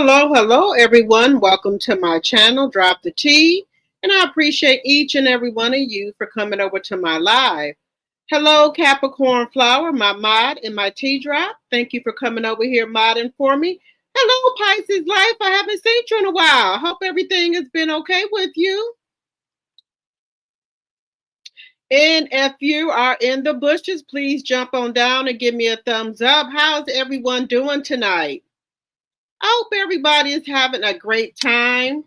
Hello, everyone. Welcome to my channel, Drop the Tea. And I appreciate each and every one of you for coming over to my live. Hello, Capricorn Flower, my mod and my tea drop. Thank you for coming over here modding for me. Hello, Pisces Life. I haven't seen you in a while. Hope everything has been okay with you. And if you are in the bushes, please jump on down and give me a thumbs up. How's everyone doing tonight? I hope everybody is having a great time.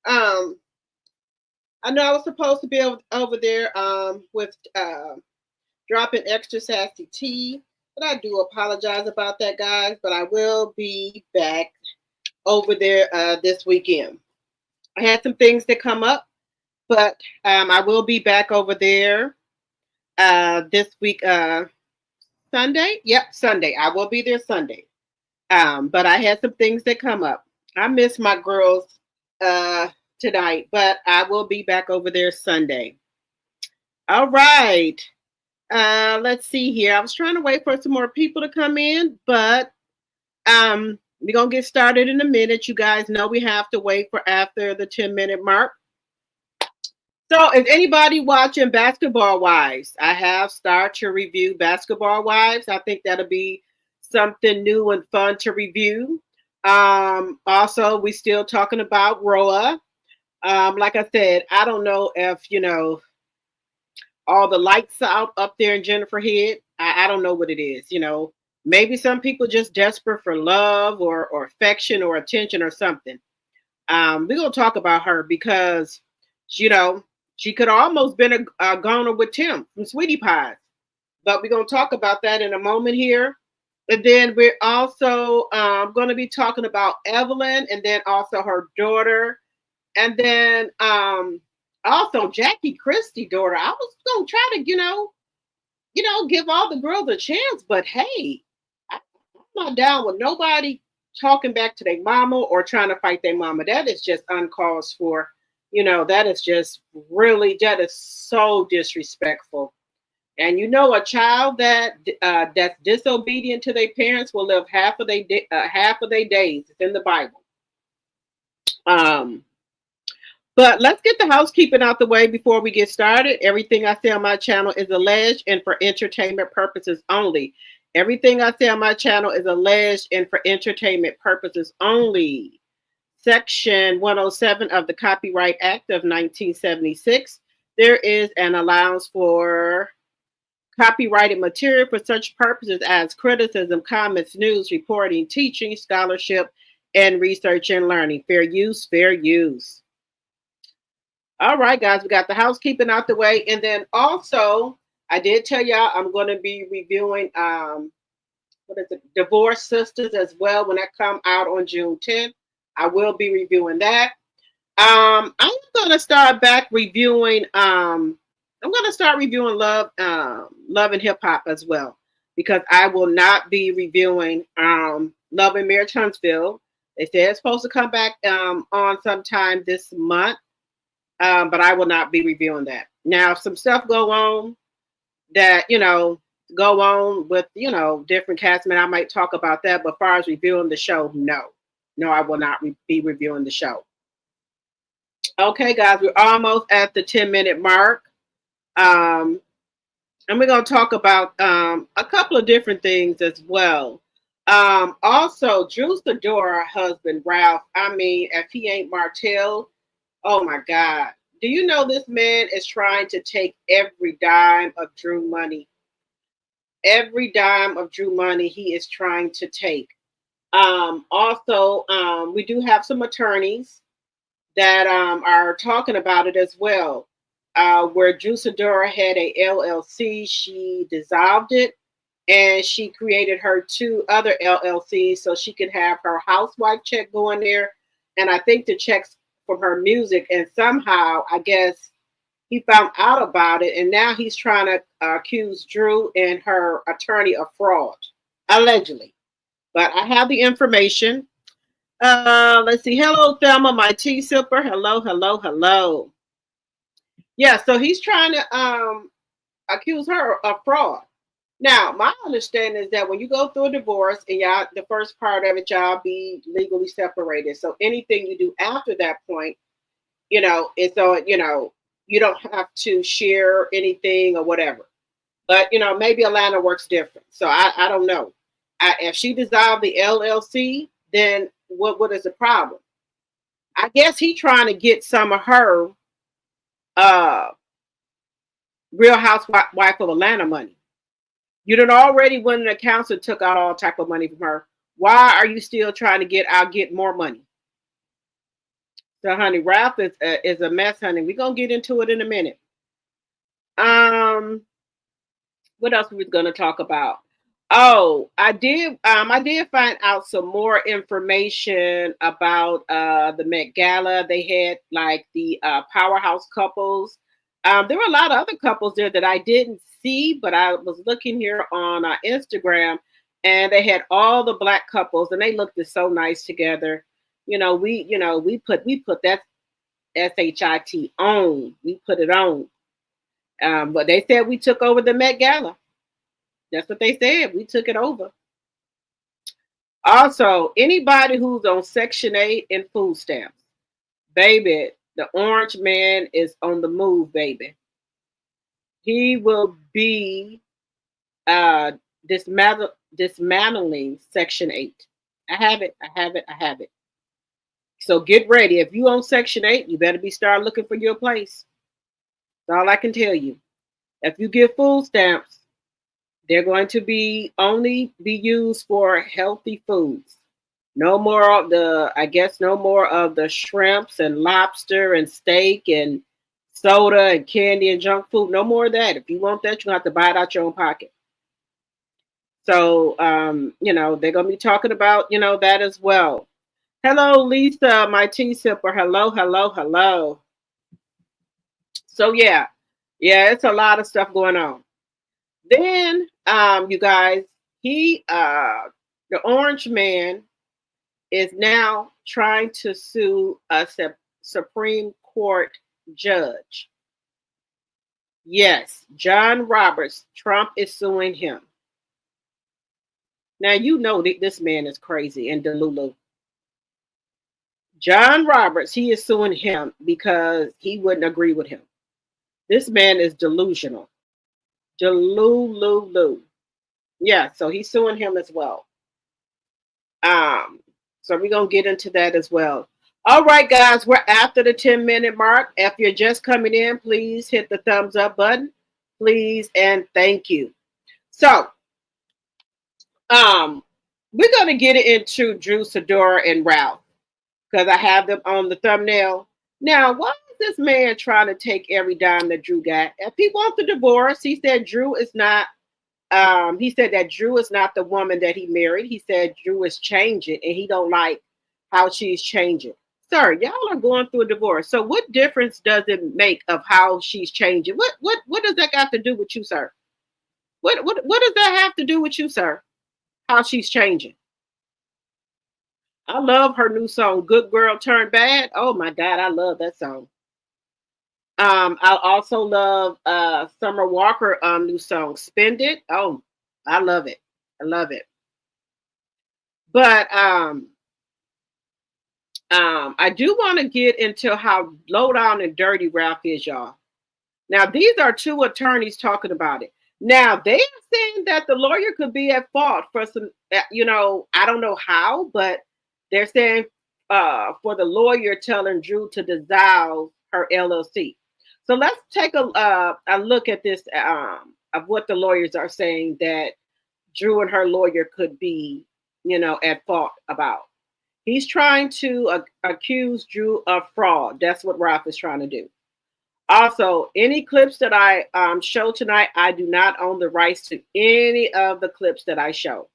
Um, I know I was supposed to be over there with dropping extra sassy tea, but I do apologize about that, guys. But I will be back over there this weekend. I had some things that come up, but I will be back over there this week. Sunday? Yep, Sunday. I will be there Sunday. But I had some things that come up. I miss my girls tonight, but I will be back over there Sunday. All right. Let's see here. I was trying to wait for some more people to come in, but we're going to get started in a minute. You guys know we have to wait for after the 10-minute mark. So is anybody watching Basketball Wives? I have started to review Basketball Wives. I think that'll be something new and fun to review. Also, we still talking about Roa. Like I said, I don't know if, all the lights out up there in Jennifer Head. I don't know what it is. Maybe some people just desperate for love or affection or attention or something. We're going to talk about her because, she could almost been a goner with Tim from Sweetie Pies. But we're going to talk about that in a moment here. And then we're also going to be talking about Evelyn and then also her daughter. And then also Jackie Christie's daughter. I was going to try to, give all the girls a chance. But hey, I'm not down with nobody talking back to their mama or trying to fight their mama. That is just uncalled for. That is just that is so disrespectful. And a child that's disobedient to their parents will live half of their days. It's in the Bible. But let's get the housekeeping out the way before we get started. Everything I say on my channel is alleged and for entertainment purposes only. Everything I say on my channel is alleged and for entertainment purposes only. Section 107 of the Copyright Act of 1976. There is an allowance for copyrighted material for such purposes as criticism, comments, news, reporting, teaching, scholarship, and research and learning. Fair use, fair use. All right, guys, we got the housekeeping out the way. And then also, I did tell y'all I'm going to be reviewing Divorce Sisters as well when that come out on June 10th. I will be reviewing that. I'm going to start back reviewing I'm going to start reviewing Love and Hip Hop as well, because I will not be reviewing Love and Marriage Huntsville. They said it's supposed to come back on sometime this month, but I will not be reviewing that. Now, if some stuff go on that, go on with, different castmen, I might talk about that. But as far as reviewing the show, no, I will not be reviewing the show. Okay, guys, we're almost at the 10-minute mark. And we're going to talk about a couple of different things as well. Also, Drew Sedora husband, Ralph, if he ain't Martell, oh my God. Do you know this man is trying to take every dime of Drew money? Every dime of Drew money he is trying to take. Also, we do have some attorneys that are talking about it as well. Where Drew Sedora had a LLC, she dissolved it, and she created her 2 other LLCs so she could have her housewife check going there, and I think the checks from her music. And somehow, I guess, he found out about it, and now he's trying to accuse Drew and her attorney of fraud, allegedly. But I have the information. Let's see. Hello, Thelma, my tea sipper. Hello. Yeah, so he's trying to accuse her of fraud. Now, my understanding is that when you go through a divorce and y'all, the first part of it, y'all be legally separated. So anything you do after that point, it's on, you don't have to share anything or whatever. But maybe Atlanta works different. So I don't know. If she dissolved the LLC, then what is the problem? I guess he trying to get some of her uh Real Housewife of Atlanta money. You done already went in the council took out all type of money from her. Why are you still trying to get more money? So, honey, Ralph is a mess, honey. We're gonna get into it in a minute. Um, what else we was gonna talk about? Oh, I did find out some more information about the Met Gala. They had like the powerhouse couples. There were a lot of other couples there that I didn't see, but I was looking here on Instagram, and they had all the black couples, and they looked so nice together. We put that SHIT on. We put it on. But they said we took over the Met Gala. That's what they said. We took it over. Also, anybody who's on Section 8 and food stamps, baby, the orange man is on the move, baby. He will be uh, dismantling Section 8. I have it. I have it. I have it. So get ready. If you on Section 8, you better be start looking for your place. That's all I can tell you. If you get food stamps, they're going to be only be used for healthy foods. No more of the, I guess, no more of the shrimps and lobster and steak and soda and candy and junk food. No more of that. If you want that, you're going to have to buy it out your own pocket. So, they're going to be talking about, that as well. Hello, Lisa, my tea sipper. Hello, hello, hello. So, yeah, it's a lot of stuff going on. Then, you guys, the orange man is now trying to sue a Supreme Court judge. Yes, John Roberts. Trump is suing him. Now you know that this man is crazy and delulu. John Roberts, he is suing him because he wouldn't agree with him. This man is delusional. Delulu. Yeah, so he's suing him as well. Um, so we're gonna get into that as well. All right, guys, we're after the 10-minute mark. If you're just coming in, please hit the thumbs up button, please, and thank you. So, um, we're gonna get into Drew Sedora and Ralph because I have them on the thumbnail. Now, why is this man trying to take every dime that Drew got? If he wants the divorce, he said Drew is not he said that Drew is not the woman that he married. He said Drew is changing and he don't like how she's changing. Sir, y'all are going through a divorce. So what difference does it make of how she's changing? What does that got to do with you, sir? What does that have to do with you, sir? How she's changing? I love her new song, Good Girl Turned Bad. Oh my God, I love that song. I also love Summer Walker new song, Spend It. Oh, I love it. I love it. But I do want to get into how low down and dirty Ralph is, y'all. Now, these are two attorneys talking about it. Now, they are saying that the lawyer could be at fault for some, I don't know how, but they're saying for the lawyer telling Drew to dissolve her LLC. So let's take a look at this of what the lawyers are saying that Drew and her lawyer could be, at fault about. He's trying to accuse Drew of fraud. That's what Ralph is trying to do. Also, any clips that I show tonight, I do not own the rights to any of the clips that I show.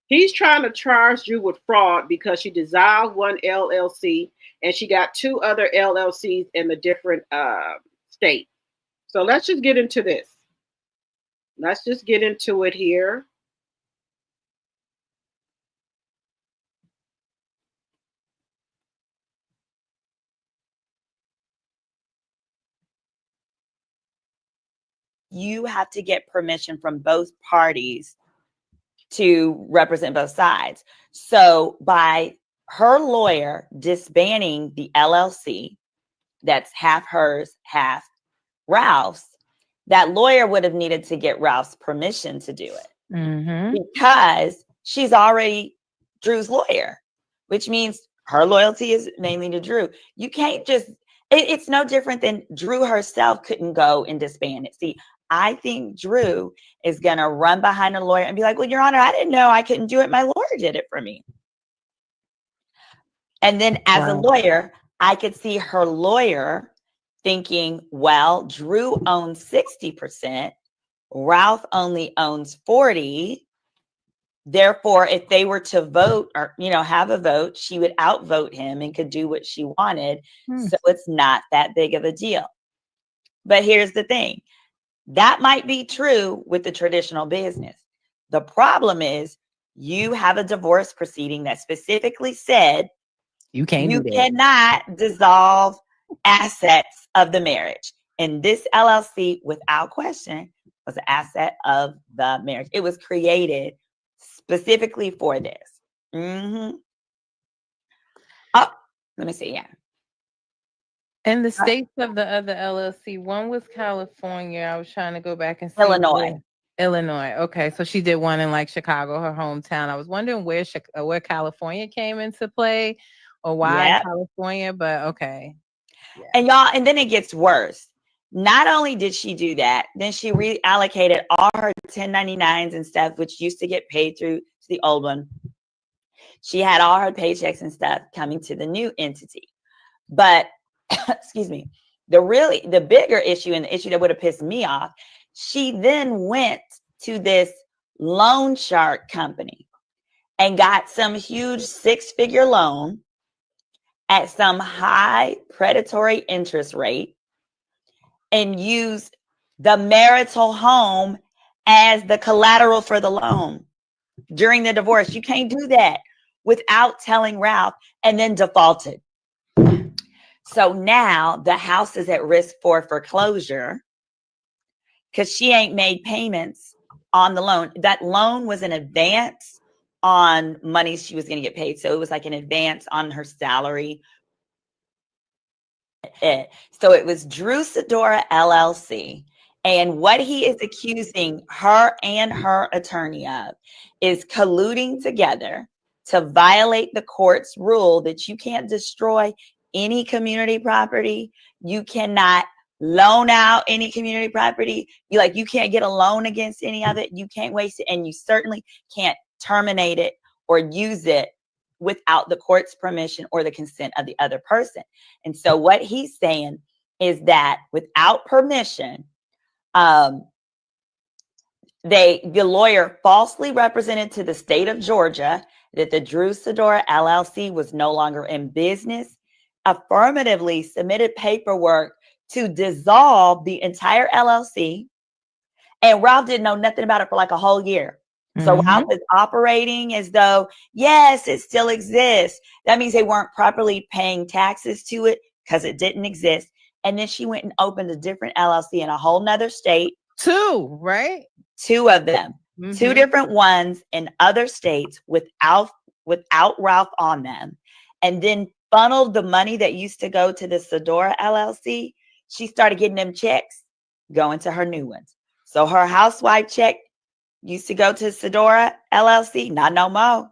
He's trying to charge Drew with fraud because she dissolved one LLC and she got two other LLCs in a different state. So let's just get into this. Let's just get into it here. you have to get permission from both parties to represent both sides. So by her lawyer disbanding the LLC, that's half hers, half Ralph's, that lawyer would have needed to get Ralph's permission to do it because she's already Drew's lawyer, which means her loyalty is mainly to Drew. You can't just, it's no different than Drew herself couldn't go and disband it. See, I think Drew is going to run behind a lawyer and be like, well, Your Honor, I didn't know I couldn't do it. My lawyer did it for me. And then as a lawyer, I could see her lawyer thinking, well, Drew owns 60%, Ralph only owns 40. Therefore, if they were to vote or, have a vote, she would outvote him and could do what she wanted. So it's not that big of a deal. But here's the thing. That might be true with the traditional business. The problem is you have a divorce proceeding that specifically said you cannot dissolve assets of the marriage. And this LLC, without question, was an asset of the marriage. It was created specifically for this. Oh, let me see. Yeah. And the states of the other LLC, one was California. I was trying to go back and see. Illinois. Okay, so she did one in like Chicago, her hometown. I was wondering where California came into play or why California, but okay. Yeah. And y'all, and then it gets worse. Not only did she do that, then she reallocated all her 1099s and stuff, which used to get paid through the old one. She had all her paychecks and stuff coming to the new entity. But, excuse me, the bigger issue and the issue that would have pissed me off, she then went to this loan shark company and got some huge 6-figure loan at some high predatory interest rate and used the marital home as the collateral for the loan during the divorce. You can't do that without telling Ralph, and then defaulted. So now the house is at risk for foreclosure because she ain't made payments on the loan. That loan was an advance on money she was going to get paid. So it was like an advance on her salary. So it was Drew Sedora LLC. And what he is accusing her and her attorney of is colluding together to violate the court's rule that you can't destroy any community property. You cannot loan out any community property. You can't get a loan against any of it. You can't waste it. And you certainly can't terminate it or use it without the court's permission or the consent of the other person. And so what he's saying is that without permission, the lawyer falsely represented to the state of Georgia that the Drew Sedora LLC was no longer in business, affirmatively submitted paperwork to dissolve the entire LLC, and Ralph didn't know nothing about it for like a whole year. So Ralph is operating as though, yes, it still exists. That means they weren't properly paying taxes to it because it didn't exist. And then she went and opened a different LLC in a whole nother state. 2, right? 2 of them. 2 different ones in other states without Ralph on them. And then funneled the money that used to go to the Sedora LLC. She started getting them checks going to her new ones. So her housewife check used to go to Sedora LLC, not no more.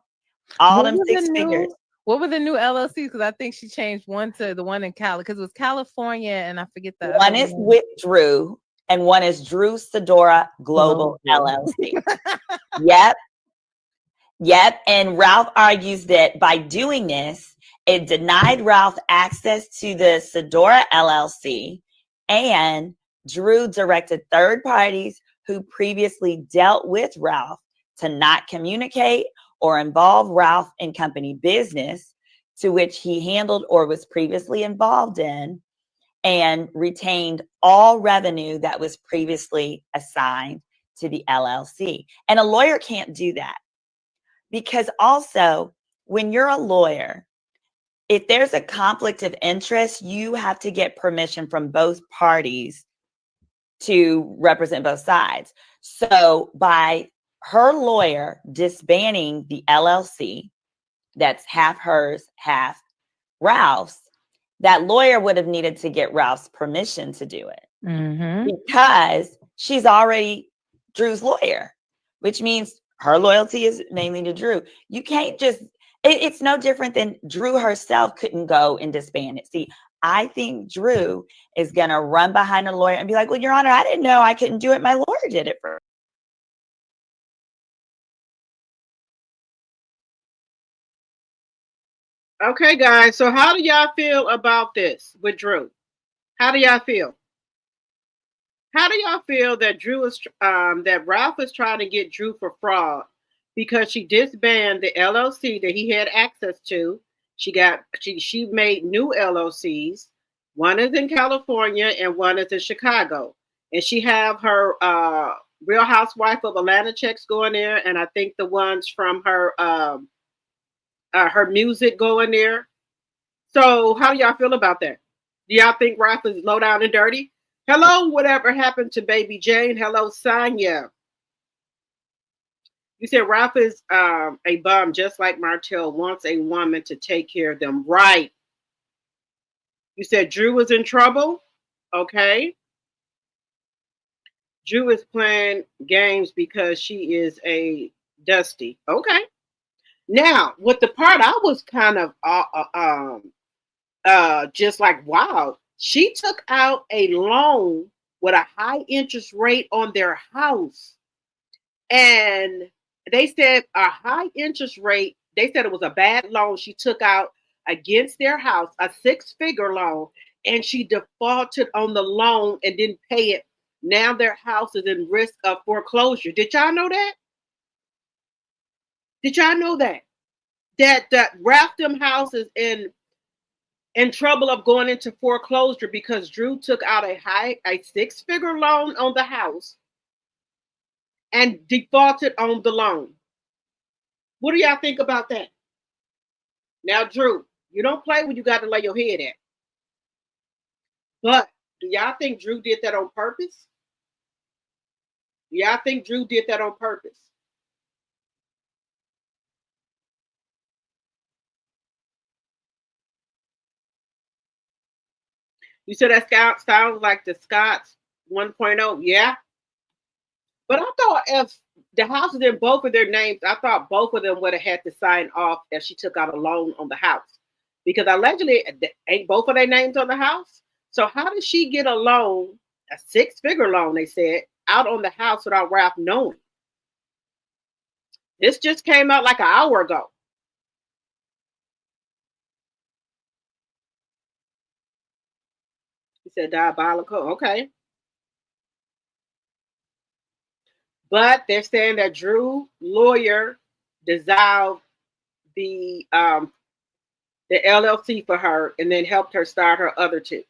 All them 6 figures. What were the new LLCs? Because I think she changed one to the one in Cali, because it was California, and I forget the one is with Drew, and one is Drew Sedora Global LLC. Yep. And Ralph argues that by doing this, it denied Ralph access to the Sedora LLC, and Drew directed third parties who previously dealt with Ralph to not communicate or involve Ralph in company business to which he handled or was previously involved in, and retained all revenue that was previously assigned to the LLC. And a lawyer can't do that, because also when you're a lawyer, if there's a conflict of interest, you have to get permission from both parties to represent both sides. So by her lawyer disbanding the LLC, that's half hers, half Ralph's, that lawyer would have needed to get Ralph's permission to do it because she's already Drew's lawyer, which means her loyalty is mainly to Drew. You can't just, it's no different than Drew herself couldn't go and disband it. See, I think Drew is going to run behind a lawyer and be like, well, Your Honor, I didn't know I couldn't do it. My lawyer did it for. Okay, guys. So how do y'all feel about this with Drew? How do y'all feel? How do y'all feel that Drew is that Ralph is trying to get Drew for fraud because she disbanded the LLC that he had access to? She made new LLCs. One is in California and one is in Chicago. And she have her Real Housewife of Atlanta checks going there, and I think the ones from her music going there. So how do y'all feel about that? Do y'all think Ralph is low down and dirty? Hello, whatever happened to Baby Jane? Hello, Sonia. You said Ralph is a bum, just like Martell wants a woman to take care of them. Right. You said Drew was in trouble? Okay. Drew is playing games because she is a Dusty. Okay. Now, with the part I was kind of just like, wow, she took out a loan with a high interest rate on their house. And they said a high interest rate, they said it was a bad loan she took out against their house, a 6-figure loan, and she defaulted on the loan and didn't pay it. Now their house is in risk of foreclosure. Did y'all know that? Did y'all know that? That Rafton house is in trouble of going into foreclosure because Drew took out a 6-figure loan on the house and defaulted on the loan. What do y'all think about that? Now, Drew, you don't play when you got to lay your head at. But do y'all think Drew did that on purpose? Do y'all think Drew did that on purpose? You said that sounds like the Scots 1.0. Yeah. But I thought if the house is in both of their names, I thought both of them would have had to sign off if she took out a loan on the house. Because allegedly, ain't both of their names on the house. So how did she get a loan, a 6-figure loan, they said, out on the house without Ralph knowing? This just came out like an hour ago. He said diabolical. Okay. But they're saying that Drew lawyer dissolved the LLC for her and then helped her start her other two.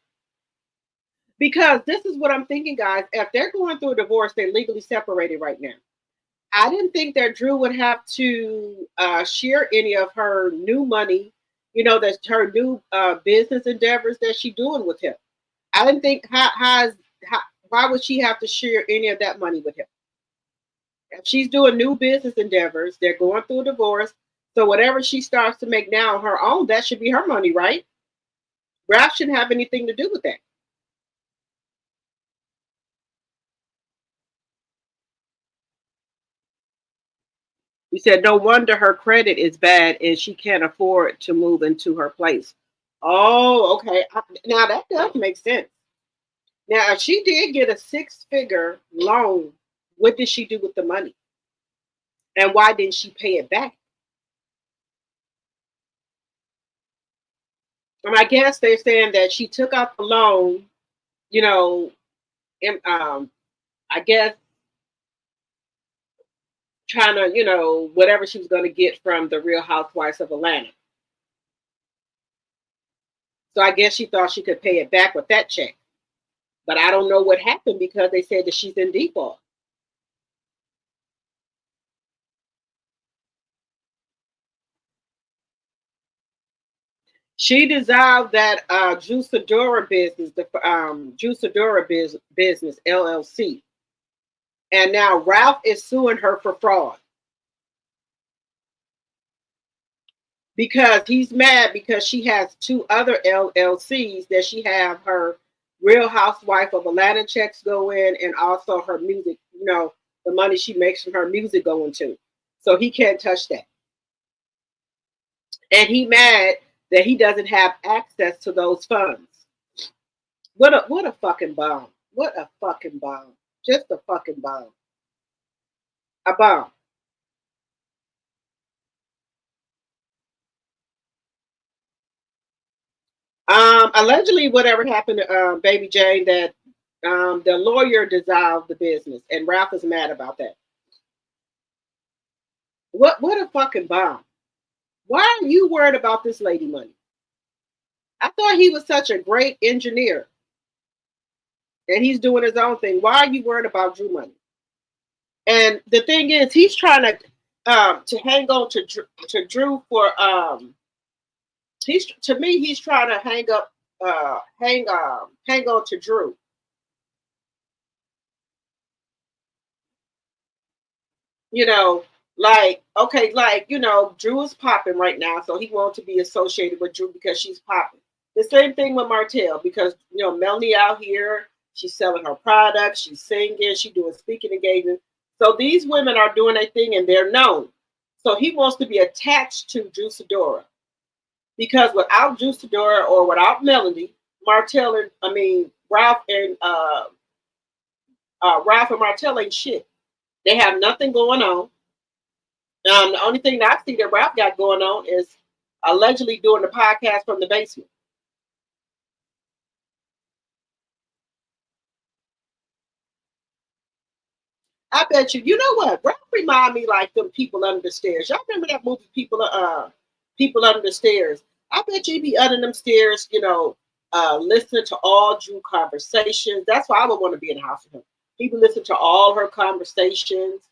Because this is what I'm thinking, guys. If they're going through a divorce, they're legally separated right now. I didn't think that Drew would have to share any of her new money, that's her new business endeavors that she's doing with him. I didn't think why would she have to share any of that money with him? If she's doing new business endeavors, they're going through a divorce. So whatever she starts to make now on her own, that should be her money, right? Ralph shouldn't have anything to do with that. You said, no wonder her credit is bad and she can't afford to move into her place. Oh, okay. Now that does make sense. Now, if she did get a 6-figure loan, what did she do with the money? And why didn't she pay it back? And I guess they're saying that she took out the loan, I guess trying to, whatever she was going to get from the Real Housewives of Atlanta. So I guess she thought she could pay it back with that check. But I don't know what happened because they said that she's in default. She dissolved that Drew Sedora business, the Drew Sedora business LLC, and now Ralph is suing her for fraud because he's mad because she has two other LLCs that she have her Real Housewife of Atlanta checks go in, and also her music, the money she makes from her music going to. So he can't touch that. And he mad that he doesn't have access to those funds. What a fucking bomb. What a fucking bomb. Just a fucking bomb. A bomb. Allegedly, whatever happened to Baby Jane, that the lawyer dissolved the business, and Ralph is mad about that. What a fucking bomb. Why are you worried about this lady money? I thought he was such a great engineer, and he's doing his own thing. Why are you worried about Drew money? And the thing is, he's trying to hang on to Drew for he's trying to hang on to Drew. Drew is popping right now, so he wants to be associated with Drew because she's popping. The same thing with Martell, because Melanie out here, she's selling her products, she's singing, she's doing speaking engagements. So these women are doing a thing and they're known. So he wants to be attached to Drew Sedora. Because without Drew Sedora or without Melanie, Ralph and Martell ain't shit. They have nothing going on. The only thing that I see that Ralph got going on is allegedly doing the podcast from the basement. I bet you. You know what? Ralph remind me like them People Under the Stairs. Y'all remember that movie, People Under the Stairs? I bet you be under them stairs, listening to all Drew conversations. That's why I would want to be in the house with him. He would listen to all her conversations.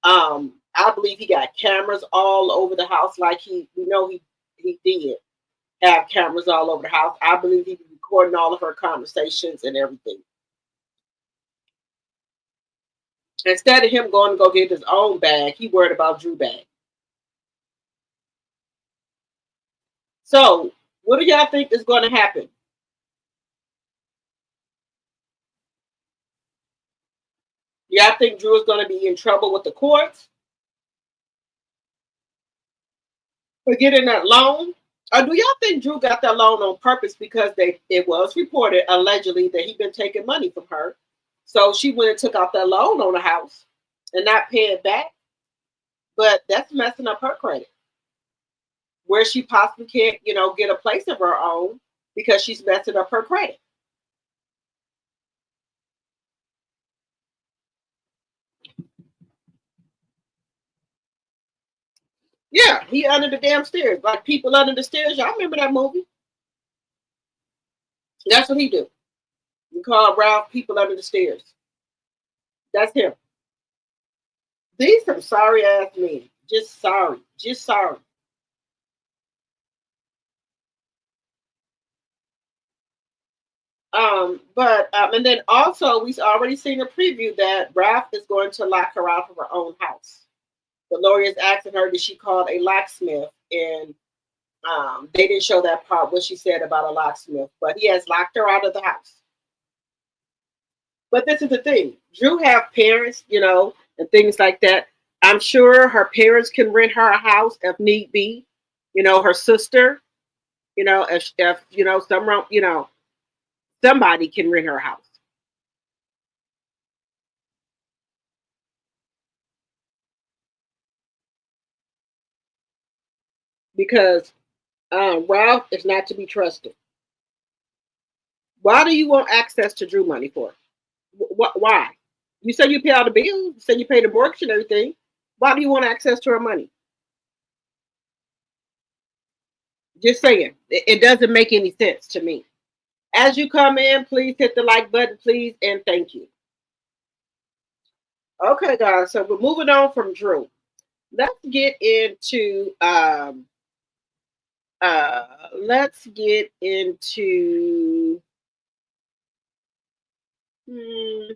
I believe he got cameras all over the house, like he did have cameras all over the house. I believe he was recording all of her conversations and everything. Instead of him going to go get his own bag, he worried about Drew bag. So, what do y'all think is going to happen? Y'all think Drew is going to be in trouble with the courts for getting that loan? Or do y'all think Drew got that loan on purpose because it was reported allegedly that he'd been taking money from her? So she went and took out that loan on the house and not pay it back. But that's messing up her credit. Where she possibly can't, get a place of her own because she's messing up her credit. Yeah, he under the damn stairs. Like People Under the Stairs. Y'all remember that movie? That's what he do. You call Ralph People Under the Stairs. That's him. These some sorry ass men. Just sorry. Just sorry. And then also we've already seen a preview that Ralph is going to lock her out of her own house. The lawyer is asking her, did she call a locksmith? And they didn't show that part, what she said about a locksmith, but he has locked her out of the house. But this is the thing. Drew have parents, and things like that. I'm sure her parents can rent her a house if need be. Her sister, if somebody can rent her a house. Because Ralph is not to be trusted. Why do you want access to Drew money for? Why? You say you pay all the bills. You say you pay the mortgage and everything. Why do you want access to her money? Just saying. It doesn't make any sense to me. As you come in, please hit the like button, please, and thank you. Okay, guys. So we're moving on from Drew. Let's get into Let's get into. Hmm,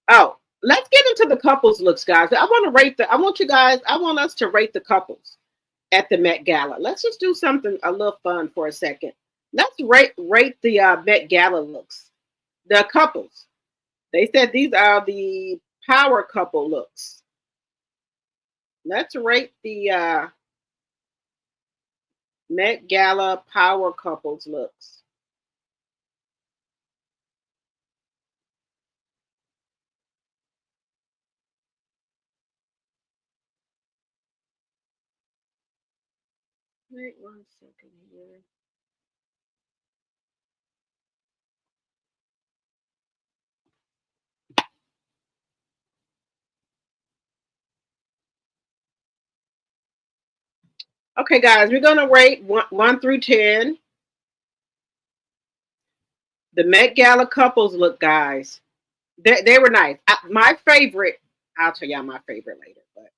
oh, let's get into the couples looks, guys. I want to rate the. I want you guys. I want us to rate the couples at the Met Gala. Let's just do something a little fun for a second. Let's rate the Met Gala looks. The couples. They said these are the power couple looks. Let's rate the Met Gala power couples looks. Wait 1 second here. Okay, guys, we're gonna rate one through 10. The Met Gala couples look, guys. They were nice. My favorite. I'll tell y'all my favorite later. But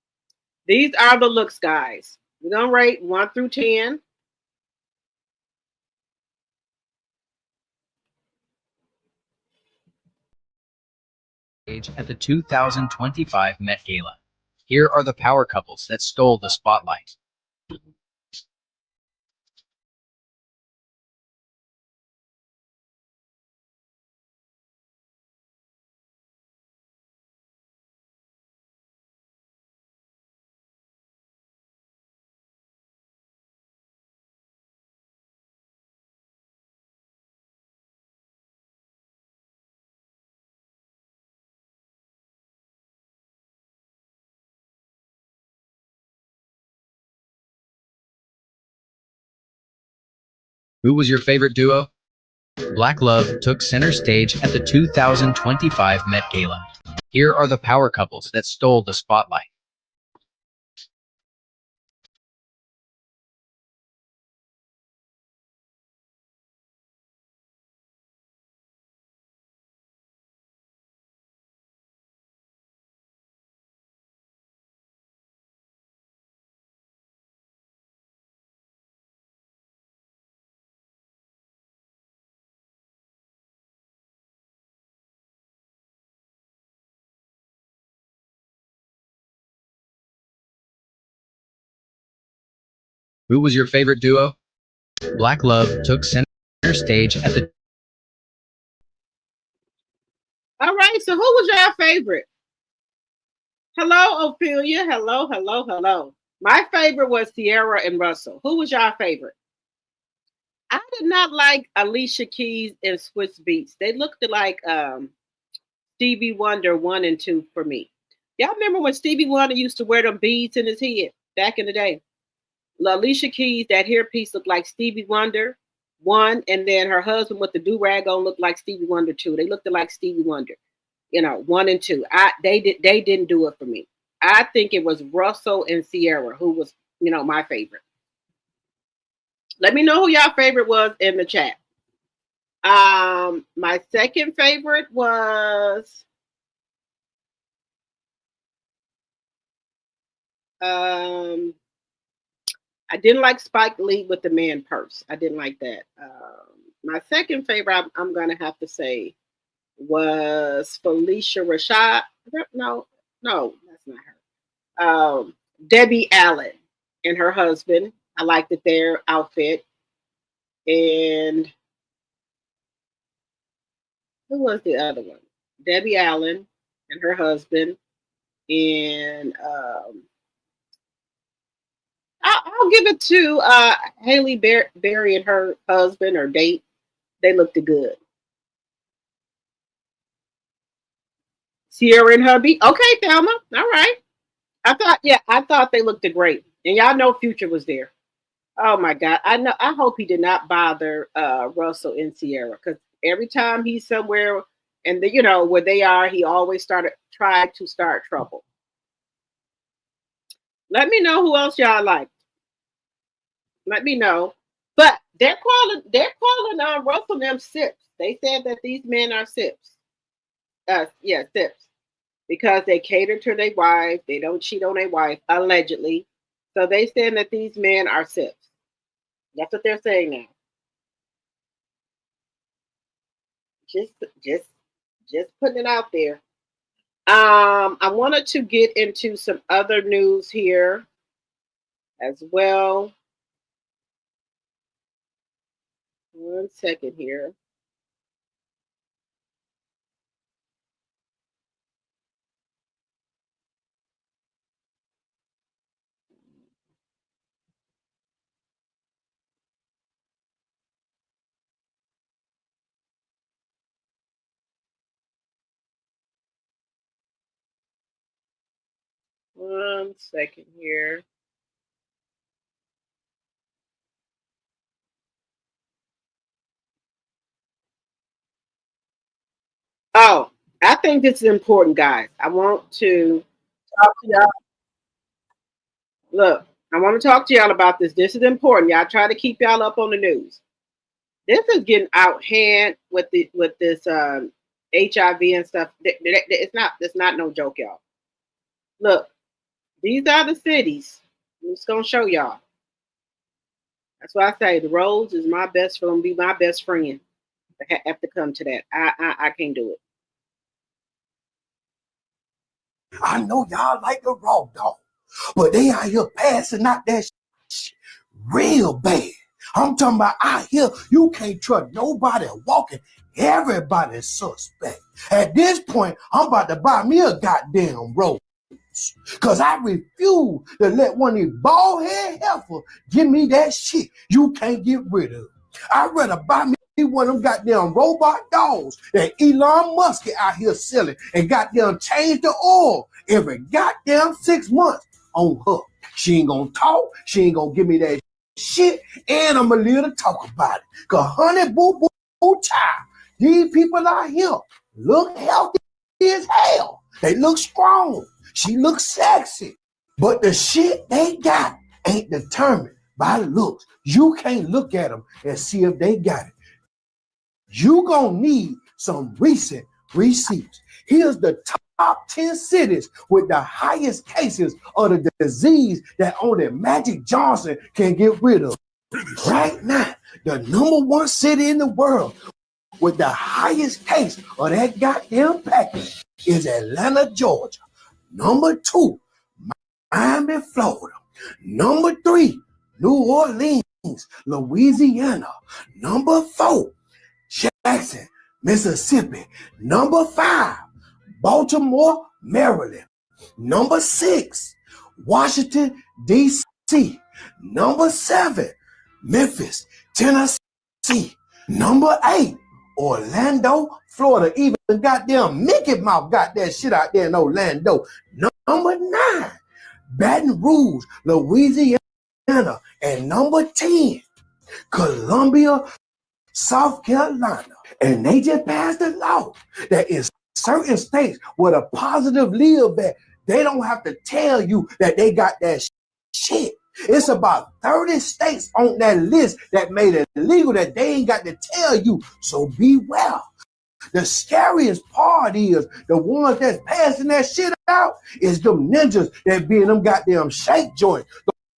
these are the looks, guys. We're gonna rate 1 through 10. At the 2025 Met Gala. Here are the power couples that stole the spotlight. Who was your favorite duo? Black Love took center stage at the 2025 Met Gala. Here are the power couples that stole the spotlight. Who was your favorite duo? Black Love took center stage at the. All right. So who was your favorite? Hello, Ophelia. Hello, hello, hello. My favorite was Sierra and Russell. Who was your favorite? I did not like Alicia Keys and Swiss Beats. They looked like Stevie Wonder 1 and 2 for me. Y'all remember when Stevie Wonder used to wear them beads in his head back in the day? Alicia Keys, that hairpiece looked like Stevie Wonder 1, and then her husband with the do rag on looked like Stevie Wonder 2. They looked like Stevie Wonder, 1 and 2. They didn't do it for me. I think it was Russell and Sierra who was my favorite. Let me know who y'all favorite was in the chat. My second favorite was I didn't like Spike Lee with the man purse. I didn't like that. My second favorite, I'm gonna have to say, was Felicia Rashad. No, that's not her. Debbie Allen and her husband. I liked it, their outfit. And who was the other one? Debbie Allen and her husband. And I'll give it to Haley Berry and her husband or date. They looked good. Sierra and hubby. Okay, Thelma. All right. I thought they looked great. And y'all know Future was there. Oh my God. I hope he did not bother Russell and Sierra, because every time he's somewhere and where they are, he always tried to start trouble. Let me know who else y'all like. Let me know. But they're calling Russell them sips. They said that these men are sips. Yeah, sips. Because they cater to their wife, they don't cheat on their wife, allegedly. So they saying that these men are sips. That's what they're saying now. Just just just putting it out there. I wanted to get into some other news here as well. One second here. One second here. Oh, I think this is important, guys. I want to talk to y'all. Look, I want to talk to y'all about this. This is important. Y'all try to keep y'all up on the news. This is getting out hand with this HIV and stuff. It's not no joke, y'all. Look, these are the cities. I'm just gonna show y'all. That's why I say the Rose is my best friend, be my best friend. I have to come to that. I can't do it. I know y'all like the raw dog, but they out here passing out that real bad. I'm talking about out here, you can't trust nobody walking. Everybody's suspect. At this point, I'm about to buy me a goddamn Rose. Because I refuse to let one of these bald head heifers give me that shit you can't get rid of. I'd rather buy me one of them goddamn robot dogs that Elon Musk out here selling and goddamn change the oil every goddamn 6 months on her. She ain't gonna talk. She ain't gonna give me that shit, and I'm gonna live to talk about it. Cause honey boo boo boo child, these people out here look healthy as hell. They look strong. She looks sexy. But the shit they got ain't determined by the looks. You can't look at them and see if they got it. You gonna need some recent receipts. Here's the top 10 cities with the highest cases of the disease that only Magic Johnson can get rid of. Right now, the number one city in the world with the highest case of that goddamn package is Atlanta, Georgia. Number 2, Miami, Florida. Number 3, New Orleans, Louisiana. Number 4, Jackson, Mississippi. Number 5, Baltimore, Maryland. Number 6, Washington, D.C. Number 7, Memphis, Tennessee. Number 8, Orlando, Florida. Even goddamn Mickey Mouse got that shit out there in Orlando. Number 9, Baton Rouge, Louisiana. And number 10, Columbia, South Carolina. And they just passed a law that in certain states where the positive live at, they don't have to tell you that they got that shit. It's about 30 states on that list that made it illegal that they ain't got to tell you. So beware. The scariest part is the ones that's passing that shit out is them ninjas that be in them goddamn shake joints,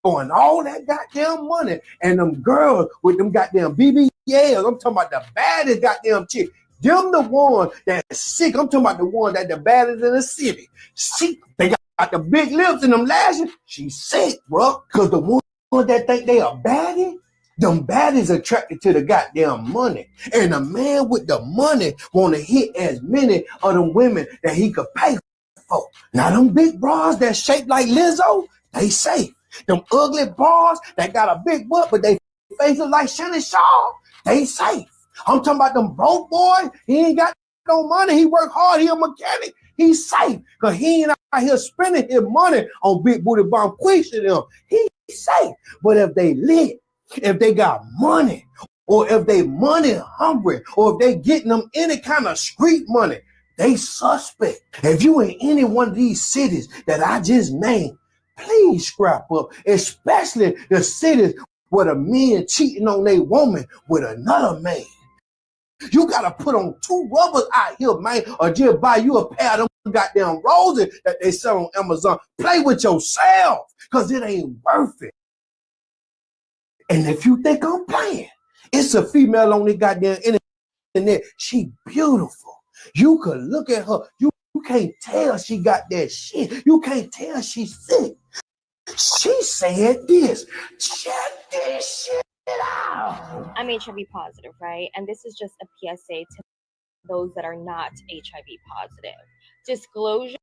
throwing all that goddamn money, and them girls with them goddamn BBLs. I'm talking about the baddest goddamn chick. Them the one that's sick. I'm talking about the one that the baddest in the city. She, they got the big lips and them lashes. She's sick, bro. Because the one that think they are baddie, them baddies attracted to the goddamn money. And the man with the money want to hit as many of them women that he could pay for. Now them big bras that shaped like Lizzo, they safe. Them ugly bras that got a big butt but they face look like Shannon Shaw, they safe. I'm talking about them broke boys. He ain't got no money. He work hard. He a mechanic. He's safe because he ain't out here spending his money on big booty bomb queens and them. He's safe. But if they lit, if they got money, or if they money hungry, or if they getting them any kind of street money, they suspect. If you in any one of these cities that I just named, please scrap up, especially the cities where the men cheating on their woman with another man. You gotta put on 2 rubbers out here, man, or just buy you a pair of them goddamn roses that they sell on Amazon. Play with yourself, because it ain't worth it. And if you think I'm playing, it's a female on the goddamn internet. She beautiful. You could look at her. You can't tell she got that shit. You can't tell she's sick. She said this. Check this shit out. I'm HIV positive, right? And this is just a PSA to those that are not HIV positive. Disclosure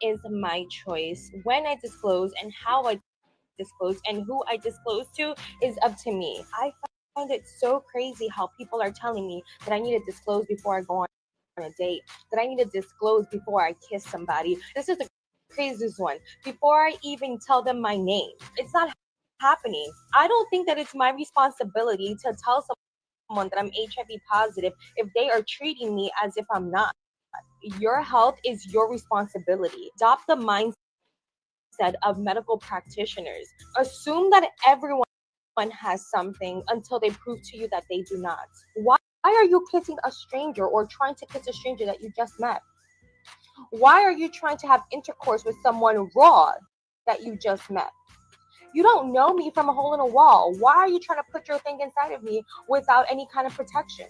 is my choice. When I disclose and how I disclose and who I disclose to is up to me. I find it so crazy how people are telling me that I need to disclose before I go on a date, that I need to disclose before I kiss somebody. This is the craziest one. Before I even tell them my name. It's not happening. I don't think that it's my responsibility to tell someone that I'm HIV positive if they are treating me as if I'm not. Your health is your responsibility. Adopt the mindset of medical practitioners. Assume that everyone has something until they prove to you that they do not. Why are you kissing a stranger or trying to kiss a stranger that you just met? Why are you trying to have intercourse with someone raw that you just met? You don't know me from a hole in a wall. Why are you trying to put your thing inside of me without any kind of protection?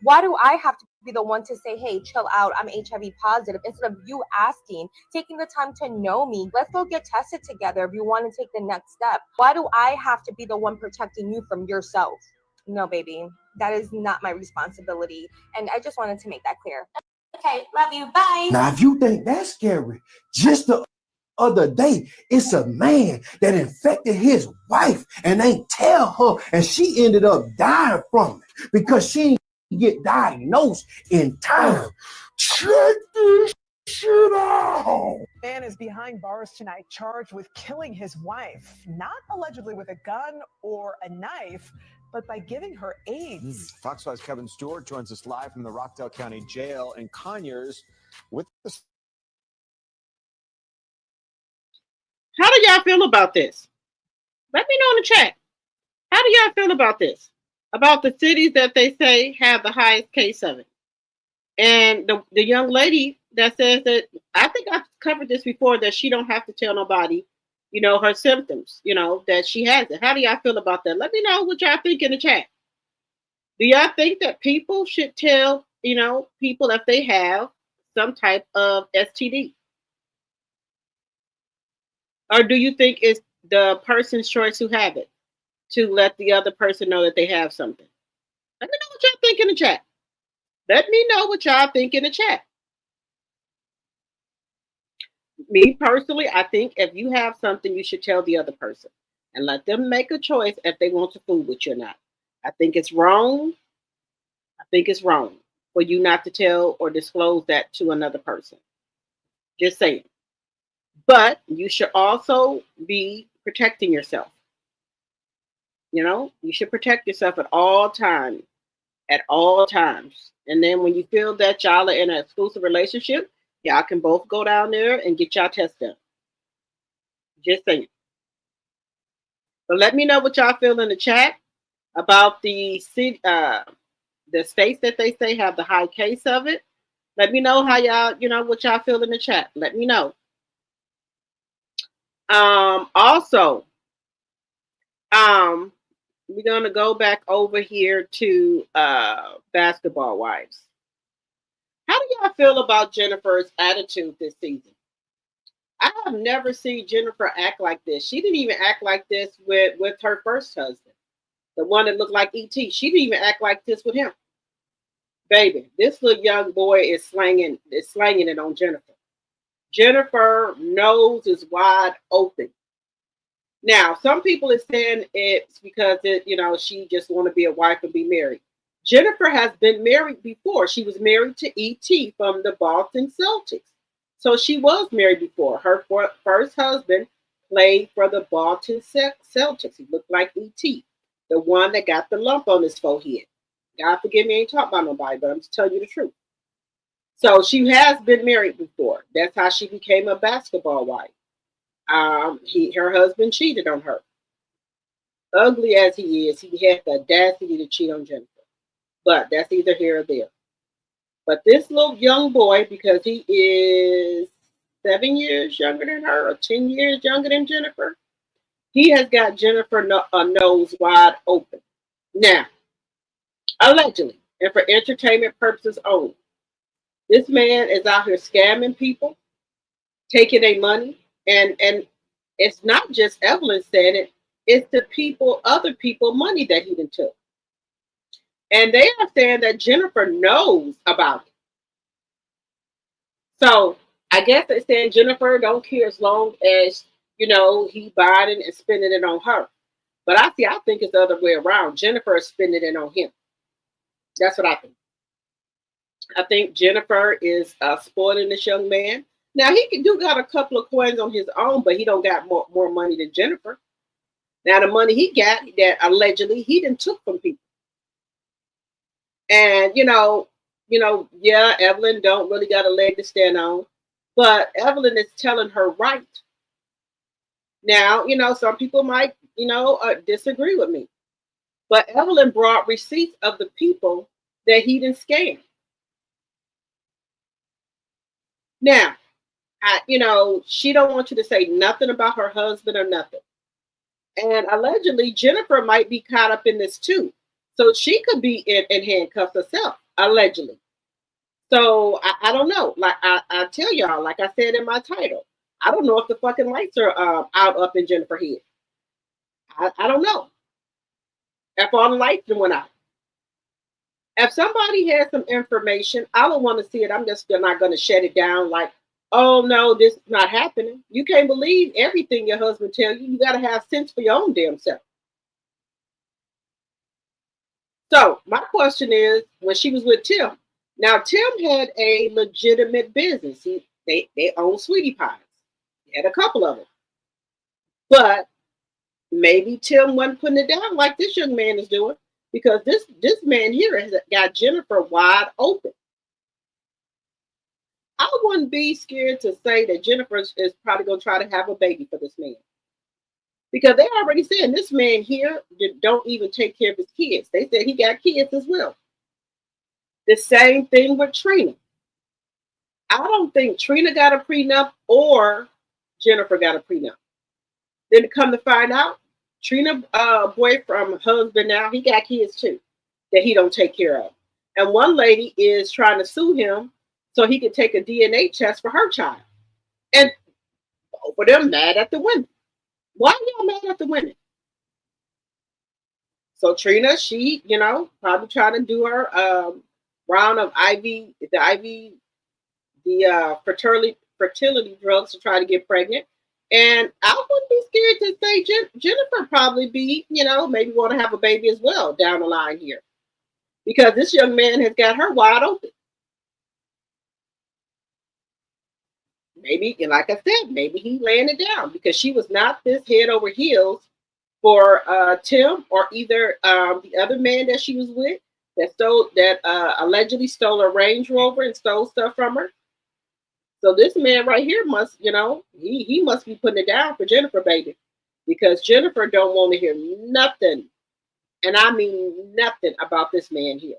Why do I have to be the one to say, hey, chill out, I'm HIV positive, instead of you asking, taking the time to know me? Let's go get tested together if you want to take the next step. Why do I have to be the one protecting you from yourself? No, baby, that is not my responsibility. And I just wanted to make that clear. Okay, love you, bye. Now, if you think that's scary, just the other day, it's a man that infected his wife and ain't tell her, and she ended up dying from it because she didn't get diagnosed in time. Check this shit out. Man is behind bars tonight, charged with killing his wife, not allegedly with a gun or a knife, but by giving her AIDS. Fox 5's Kevin Stewart joins us live from the Rockdale County Jail in Conyers with the... How do y'all feel about this? Let me know in the chat. How do y'all feel about this? About the cities that they say have the highest case of it. And the young lady that says that, I think I've covered this before, that she don't have to tell nobody, her symptoms, that she has it. How do y'all feel about that? Let me know what y'all think in the chat. Do y'all think that people should tell, people if they have some type of STD? Or do you think it's the person's choice who have it to let the other person know that they have something? Let me know what y'all think in the chat. Let me know what y'all think in the chat. Me personally, I think if you have something, you should tell the other person and let them make a choice if they want to fool with you or not. I think it's wrong. I think it's wrong for you not to tell or disclose that to another person. Just saying. But you should also be protecting yourself. You should protect yourself at all times. At all times. And then when you feel that y'all are in an exclusive relationship, y'all can both go down there and get y'all test done. Just saying. But let me know what y'all feel in the chat about the states that they say have the high case of it. Let me know how y'all, what y'all feel in the chat. Let me know. Also, we're going to go back over here to Basketball Wives. How do y'all feel about Jennifer's attitude this season? I have never seen Jennifer act like this. She didn't even act like this with her first husband, the one that looked like E.T. She didn't even act like this with him. Baby, this little young boy is slanging it on Jennifer. Jennifer nose is wide open. Now, some people are saying it's because she just want to be a wife and be married. Jennifer has been married before. She was married to E.T. from the Boston Celtics. So she was married before. Her first husband played for the Boston Celtics. He looked like E.T., the one that got the lump on his forehead. God forgive me, I ain't talking about nobody, but I'm just telling you the truth. So she has been married before. That's how she became a basketball wife. Her husband cheated on her. Ugly as he is, he had the audacity to cheat on Jennifer. But that's either here or there. But this little young boy, because he is 7 years younger than her or 10 years younger than Jennifer, he has got Jennifer nose wide open. Now, allegedly, and for entertainment purposes only, this man is out here scamming people, taking their money, and it's not just Evelyn saying it, it's the people, other people money that he done took. And they are saying that Jennifer knows about it. So I guess they're saying Jennifer don't care as long as, he buying it and spending it on her. But I think it's the other way around. Jennifer is spending it on him. That's what I think. I think Jennifer is spoiling this young man. Now do got a couple of coins on his own, but he don't got more money than Jennifer. Now the money he got that allegedly he done took from people. And yeah, Evelyn don't really got a leg to stand on, but Evelyn is telling her right. Now, some people might, disagree with me, but Evelyn brought receipts of the people that he didn't scam. Now, she don't want you to say nothing about her husband or nothing. And allegedly, Jennifer might be caught up in this too. So she could be in handcuffs herself, allegedly. So I don't know. Like I tell y'all, like I said in my title, I don't know if the fucking lights are out up in Jennifer's head. I don't know. If all the lights went out. If somebody has some information, I don't want to see it. I'm just not going to shut it down like, oh no, this is not happening. You can't believe everything your husband tells you. You got to have sense for your own damn self. So my question is, when she was with Tim, now Tim had a legitimate business. They own sweetie pies. He had a couple of them. But maybe Tim wasn't putting it down like this young man is doing, because this man here has got Jennifer wide open. I wouldn't be scared to say that Jennifer is probably going to try to have a baby for this man. Because they already said this man here don't even take care of his kids. They said he got kids as well. The same thing with Trina. I don't think Trina got a prenup or Jennifer got a prenup. Then to come to find out, Trina boyfriend, husband now, he got kids too that he don't take care of. And one lady is trying to sue him so he could take a DNA test for her child. And both of them mad at the women. Why are y'all mad at the women? So Trina, she, probably trying to do her round of the fertility drugs to try to get pregnant. And I wouldn't be scared to say Jennifer probably be, maybe want to have a baby as well down the line here. Because this young man has got her wide open. Maybe, and like I said, maybe he laying it down because she was not this head over heels for Tim or either the other man that she was with that allegedly stole a Range Rover and stole stuff from her. So this man right here must, he must be putting it down for Jennifer, baby, because Jennifer don't want to hear nothing, and I mean nothing about this man here.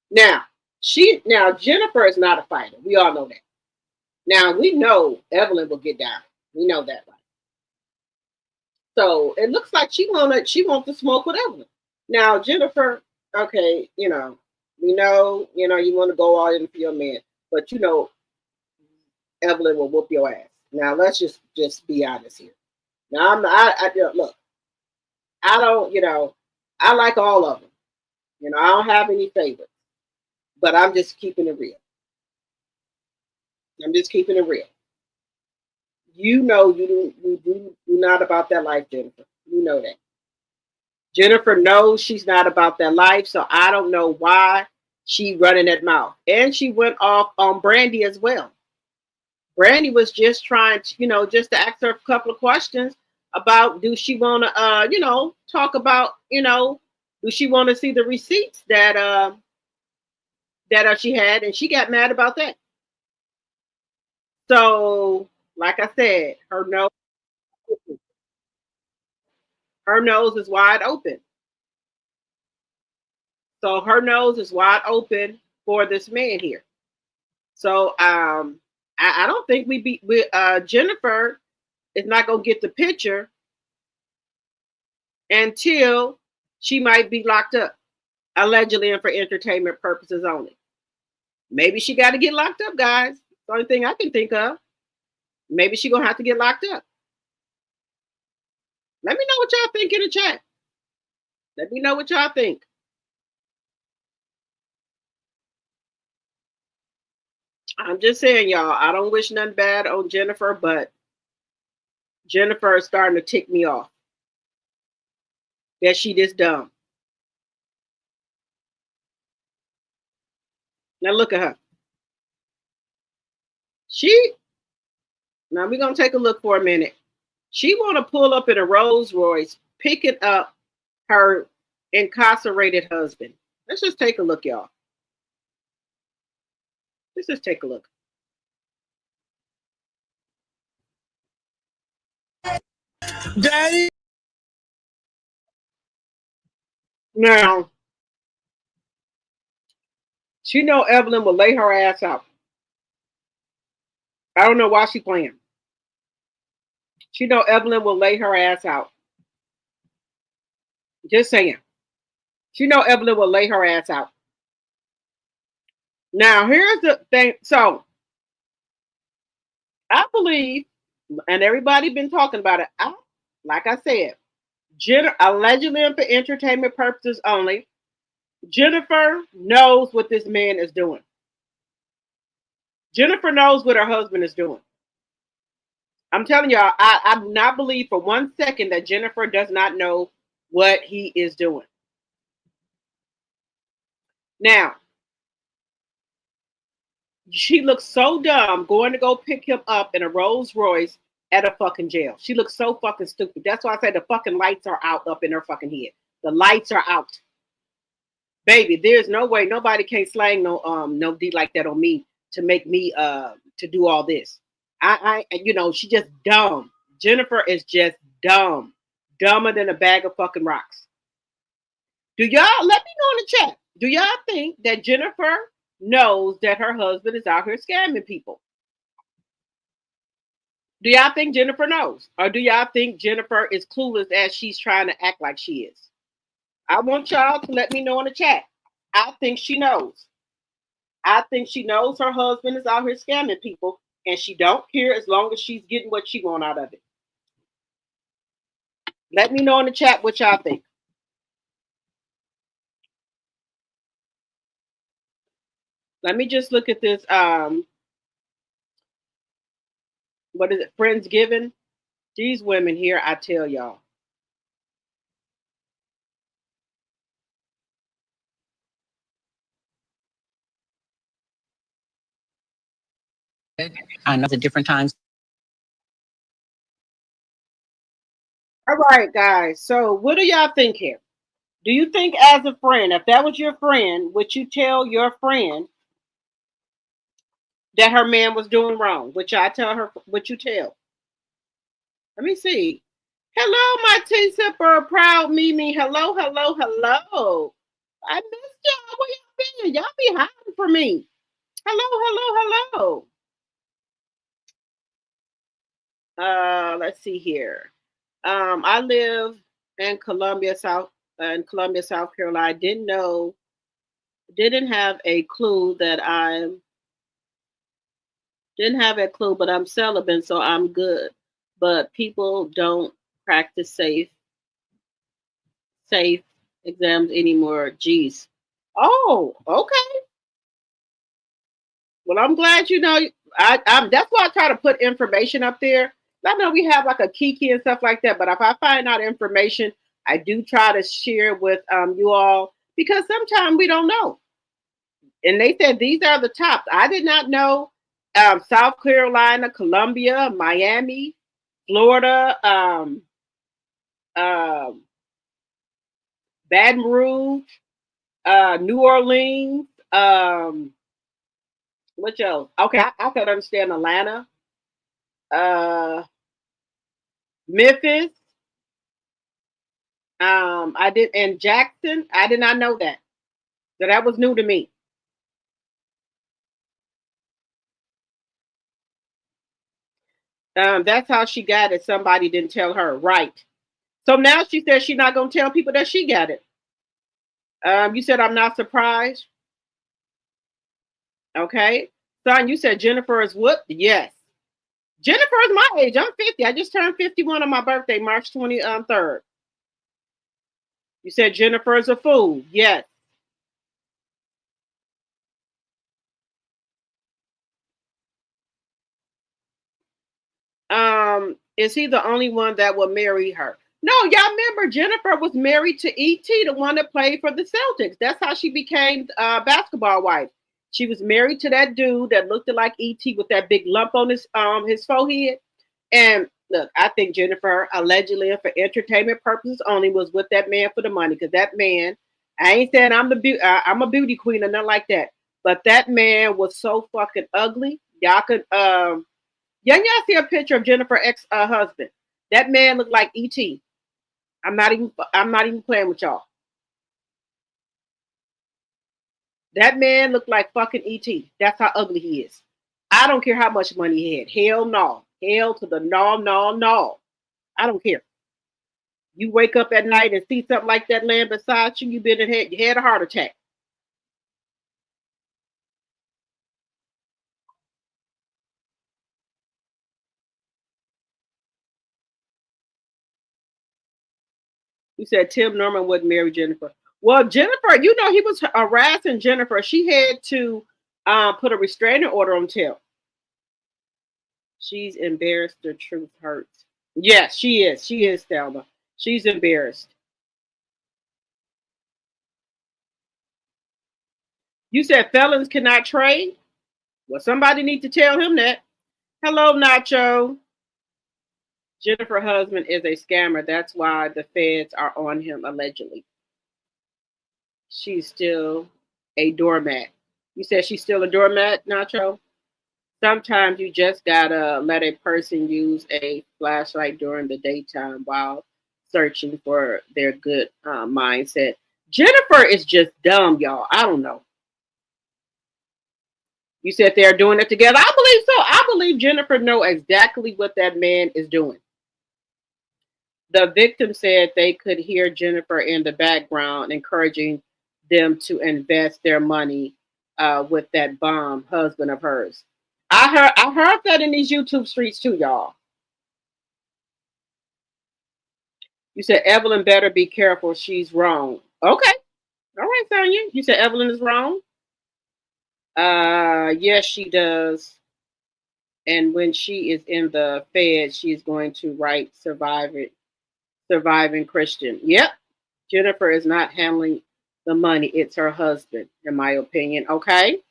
Now Jennifer is not a fighter. We all know that. Now we know Evelyn will get down. We know that, right? So it looks like she wants to smoke with Evelyn. Now Jennifer, okay, we know, you want to go all in for your man, but Evelyn will whoop your ass. Now let's just be honest here. Now look, I don't, I like all of them. I don't have any favorites, but I'm just keeping it real. I'm just keeping it real. You do not about that life, Jennifer. You know that. Jennifer knows she's not about that life, so I don't know why she running that mouth. And she went off on Brandy as well. Brandy was just trying to, just to ask her a couple of questions about, do she want to, talk about, do she want to see the receipts that she had, and she got mad about that. So, like I said, her nose is wide open. So her nose is wide open for this man here. So I don't think Jennifer is not gonna get the picture until she might be locked up, allegedly and for entertainment purposes only. Maybe she got to get locked up, guys. The only thing I can think of. Maybe she gonna have to get locked up. Let me know what y'all think in the chat. Let me know what y'all think. I'm just saying, y'all, I don't wish nothing bad on Jennifer, but Jennifer is starting to tick me off. That she this dumb. Now look at her. Now we're going to take a look for a minute. She want to pull up in a Rolls Royce, picking up her incarcerated husband. Let's just take a look, y'all. Let's just take a look. Daddy. Now, she know Evelyn will lay her ass out. I don't know why she playing. She know Evelyn will lay her ass out. Just saying. She know Evelyn will lay her ass out. Now, here's the thing. So, I believe, and everybody been talking about it. Like I said, allegedly and for entertainment purposes only, Jennifer knows what this man is doing. Jennifer knows what her husband is doing. I'm telling y'all, I do not believe for 1 second that Jennifer does not know what he is doing. Now, she looks so dumb going to go pick him up in a Rolls Royce at a fucking jail. She looks so fucking stupid. That's why I say the fucking lights are out up in her fucking head. The lights are out. Baby, there's no way nobody can slang no D like that on me to make me to do all this. She just dumb. Jennifer is just dumb. Dumber than a bag of fucking rocks. Let me know in the chat. Do y'all think that Jennifer knows that her husband is out here scamming people? Do y'all think Jennifer knows? Or do y'all think Jennifer is clueless as she's trying to act like she is? I want y'all to let me know in the chat. I think she knows. I think she knows her husband is out here scamming people, and she don't care as long as she's getting what she want out of it. Let me know in the chat what y'all think. Let me just look at this. What is it? Friendsgiving. These women here, I tell y'all. I know the different times. All right, guys. So what do y'all think here? Do you think as a friend, if that was your friend, would you tell your friend that her man was doing wrong? Would y'all tell her? Would you tell? Let me see. Hello, my tea sipper, proud Mimi. Hello, hello, hello. I missed y'all. Where y'all been? Y'all be hiding for me. Hello, hello, hello. Let's see here. I live in Columbia, South Carolina. Didn't have a clue, but I'm celibate, so I'm good. But people don't practice safe exams anymore. Jeez. Oh, okay. Well, I'm glad you know. That's why I try to put information up there. I know we have like a Kiki and stuff like that, but if I find out information, I do try to share with you all because sometimes we don't know. And they said these are the tops. I did not know South Carolina, Columbia, Miami, Florida, Baton Rouge, New Orleans. What else? Okay, I could understand Atlanta, Memphis. I did, and Jackson. I did not know that. So that was new to me. That's how she got it. Somebody didn't tell her. Right. So now she says she's not going to tell people that she got it. You said I'm not surprised. Okay. Son, you said Jennifer is whooped. Yes. Jennifer is my age. I'm 50. I just turned 51 on my birthday, March 23rd. You said Jennifer is a fool. Yes. Is he the only one that will marry her? No, y'all remember Jennifer was married to E.T., the one that played for the Celtics. That's how she became basketball wife. She was married to that dude that looked like E.T. with that big lump on his forehead. And look, I think Jennifer, allegedly for entertainment purposes only, was with that man for the money. Because that man, I ain't saying I'm a beauty queen or nothing like that, but that man was so fucking ugly. Y'all could y'all see a picture of Jennifer ex husband. That man looked like E.T. I'm not even playing with y'all. That man looked like fucking E.T. That's how ugly he is. I don't care how much money he had. Hell no. Hell to the no, no, no. I don't care. You wake up at night and see something like that laying beside you, you had a heart attack. You said Tim Norman wouldn't marry Jennifer. Well, Jennifer, he was harassing Jennifer. She had to put a restraining order on Tim. She's embarrassed. The truth hurts. Yes, she is. She is, Thelma. She's embarrassed. You said felons cannot trade? Well, somebody need to tell him that. Hello, Nacho. Jennifer's husband is a scammer. That's why the feds are on him, allegedly. She's still a doormat. You said she's still a doormat, Nacho? Sometimes you just gotta let a person use a flashlight during the daytime while searching for their good mindset. Jennifer is just dumb, y'all. I don't know. You said they're doing it together. I believe so. I believe Jennifer knows exactly what that man is doing. The victim said they could hear Jennifer in the background encouraging them to invest their money with that bomb husband of hers. I heard that in these YouTube streets too, y'all. You said Evelyn better be careful. She's wrong. Okay. All right, Sonia. You said Evelyn is wrong? Yes, she does. And when she is in the Fed, she's going to write surviving Christian. Yep. Jennifer is not handling the money. It's her husband, in my opinion. Okay.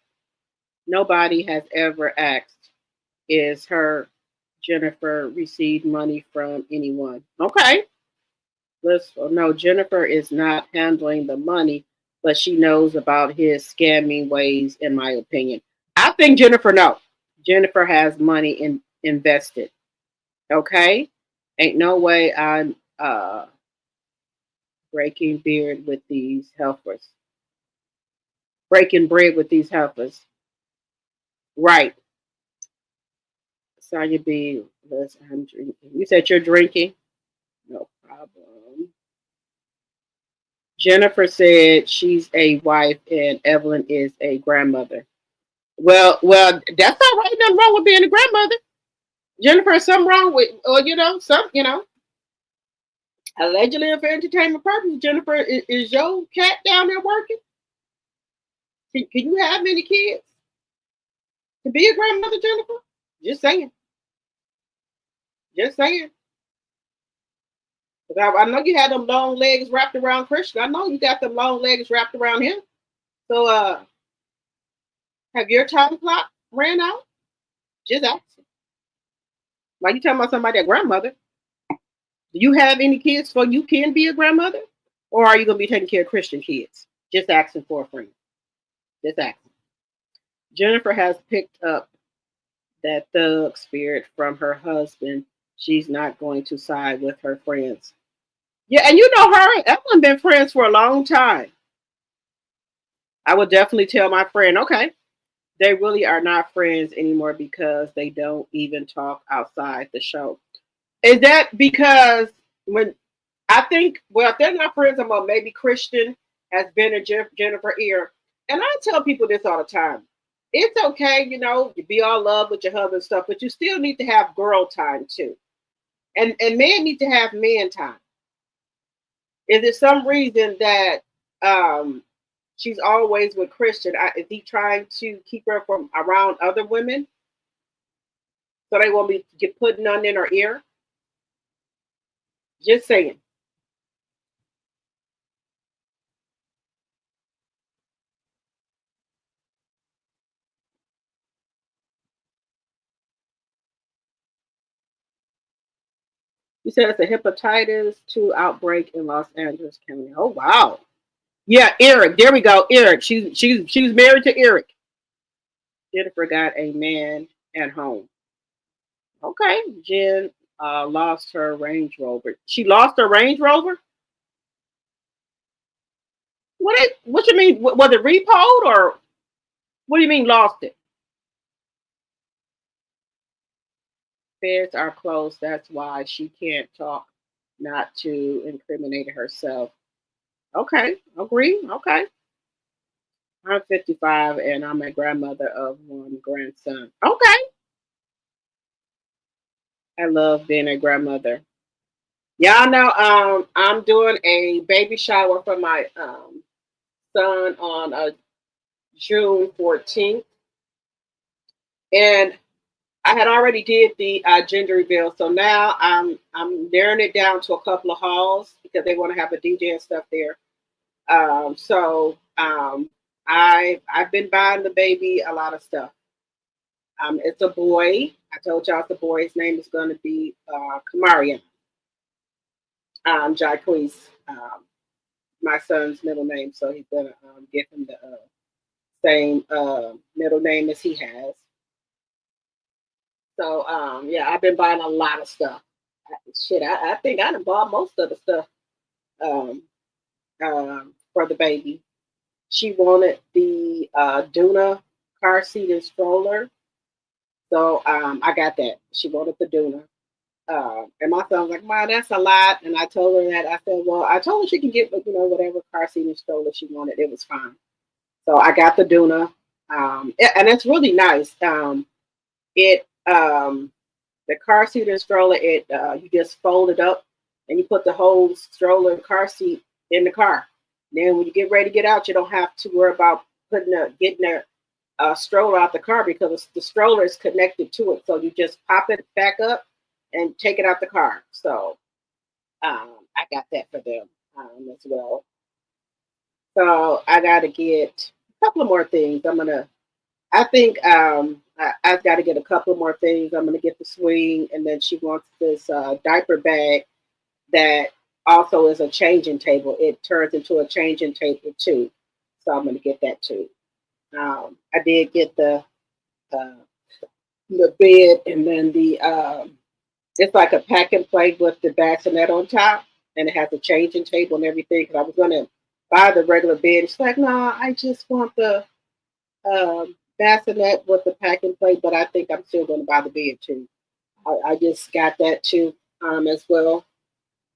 Nobody has ever asked, is her Jennifer received money from anyone? Okay. No, Jennifer is not handling the money, but she knows about his scamming ways, in my opinion. I think Jennifer knows. Jennifer has money invested. Okay? Ain't no way I'm breaking bread with these helpers. Breaking bread with these helpers. Right. Sonya B. I'm drinking. You said you're drinking? No problem. Jennifer said she's a wife and Evelyn is a grandmother. Well, that's all right. Nothing wrong with being a grandmother. Jennifer, something wrong with, or allegedly for entertainment purposes. Jennifer, is your cat down there working? Can you have many kids to be a grandmother, Jennifer? Just saying. Just saying. I know you had them long legs wrapped around Christian. I know you got them long legs wrapped around him. So, have your time clock ran out? Just asking. Why you talking about somebody a grandmother? Do you have any kids so you can be a grandmother? Or are you going to be taking care of Christian kids? Just asking for a friend. Just asking. Jennifer has picked up that thug spirit from her husband. She's not going to side with her friends. Yeah, and her and Evelyn been friends for a long time. I would definitely tell my friend, okay, They really are not friends anymore because they don't even talk outside the show. Is that because when I think, well, if they're not friends anymore, maybe Christian has been in Jennifer ear. And I tell people this all the time. It's okay, you be all love with your husband and stuff, but you still need to have girl time too. And men need to have man time. Is there some reason that um she's always with Christian? Is he trying to keep her from around other women so they won't be get putting on in her ear? Just saying. You said it's a hepatitis 2 outbreak in Los Angeles County. Oh wow. Yeah, Eric. There we go. Eric. She's married to Eric. Jennifer got a man at home. Okay. Jen lost her Range Rover. She lost her Range Rover? What you mean? Was it repoed or what do you mean lost it? Feds are closed. That's why she can't talk not to incriminate herself. Okay. Agree. Okay. I'm 55 and I'm a grandmother of one grandson. Okay. I love being a grandmother. Y'all know I'm doing a baby shower for my son on June 14th. And I had already did the gender reveal, so now I'm narrowing it down to a couple of halls because they want to have a DJ and stuff there. I've been buying the baby a lot of stuff. It's a boy. I told y'all it's a boy. His name is going to be Kamarian. Jaquez, my son's middle name, so he's gonna give him the same middle name as he has. So yeah, I've been buying a lot of stuff. I think I done bought most of the stuff um, for the baby. She wanted the Duna car seat and stroller, so I got that. She wanted the Duna. And my son was like, "Wow, that's a lot." And I told her that. I said, "Well, I told her she can get, whatever car seat and stroller she wanted. It was fine." So I got the Duna, and it's really nice. It the car seat and stroller, it you just fold it up and you put the whole stroller and car seat in the car. Then when you get ready to get out, you don't have to worry about getting the stroller out the car because the stroller is connected to it. So you just pop it back up and take it out the car. So I got that for them as well. So I got to get a couple of more things. I think I've got to get a couple more things. I'm going to get the swing, and then she wants this diaper bag that also is a changing table. It turns into a changing table too, so I'm going to get that too. I did get uh, the bed, and then it's like a pack and play with the bassinet on top, and it has a changing table and everything. Because I was going to buy the regular bed. She's like, "No, I just want the bassinet with the pack and play," but I think I'm still going to buy the bed too. I just got that too as well,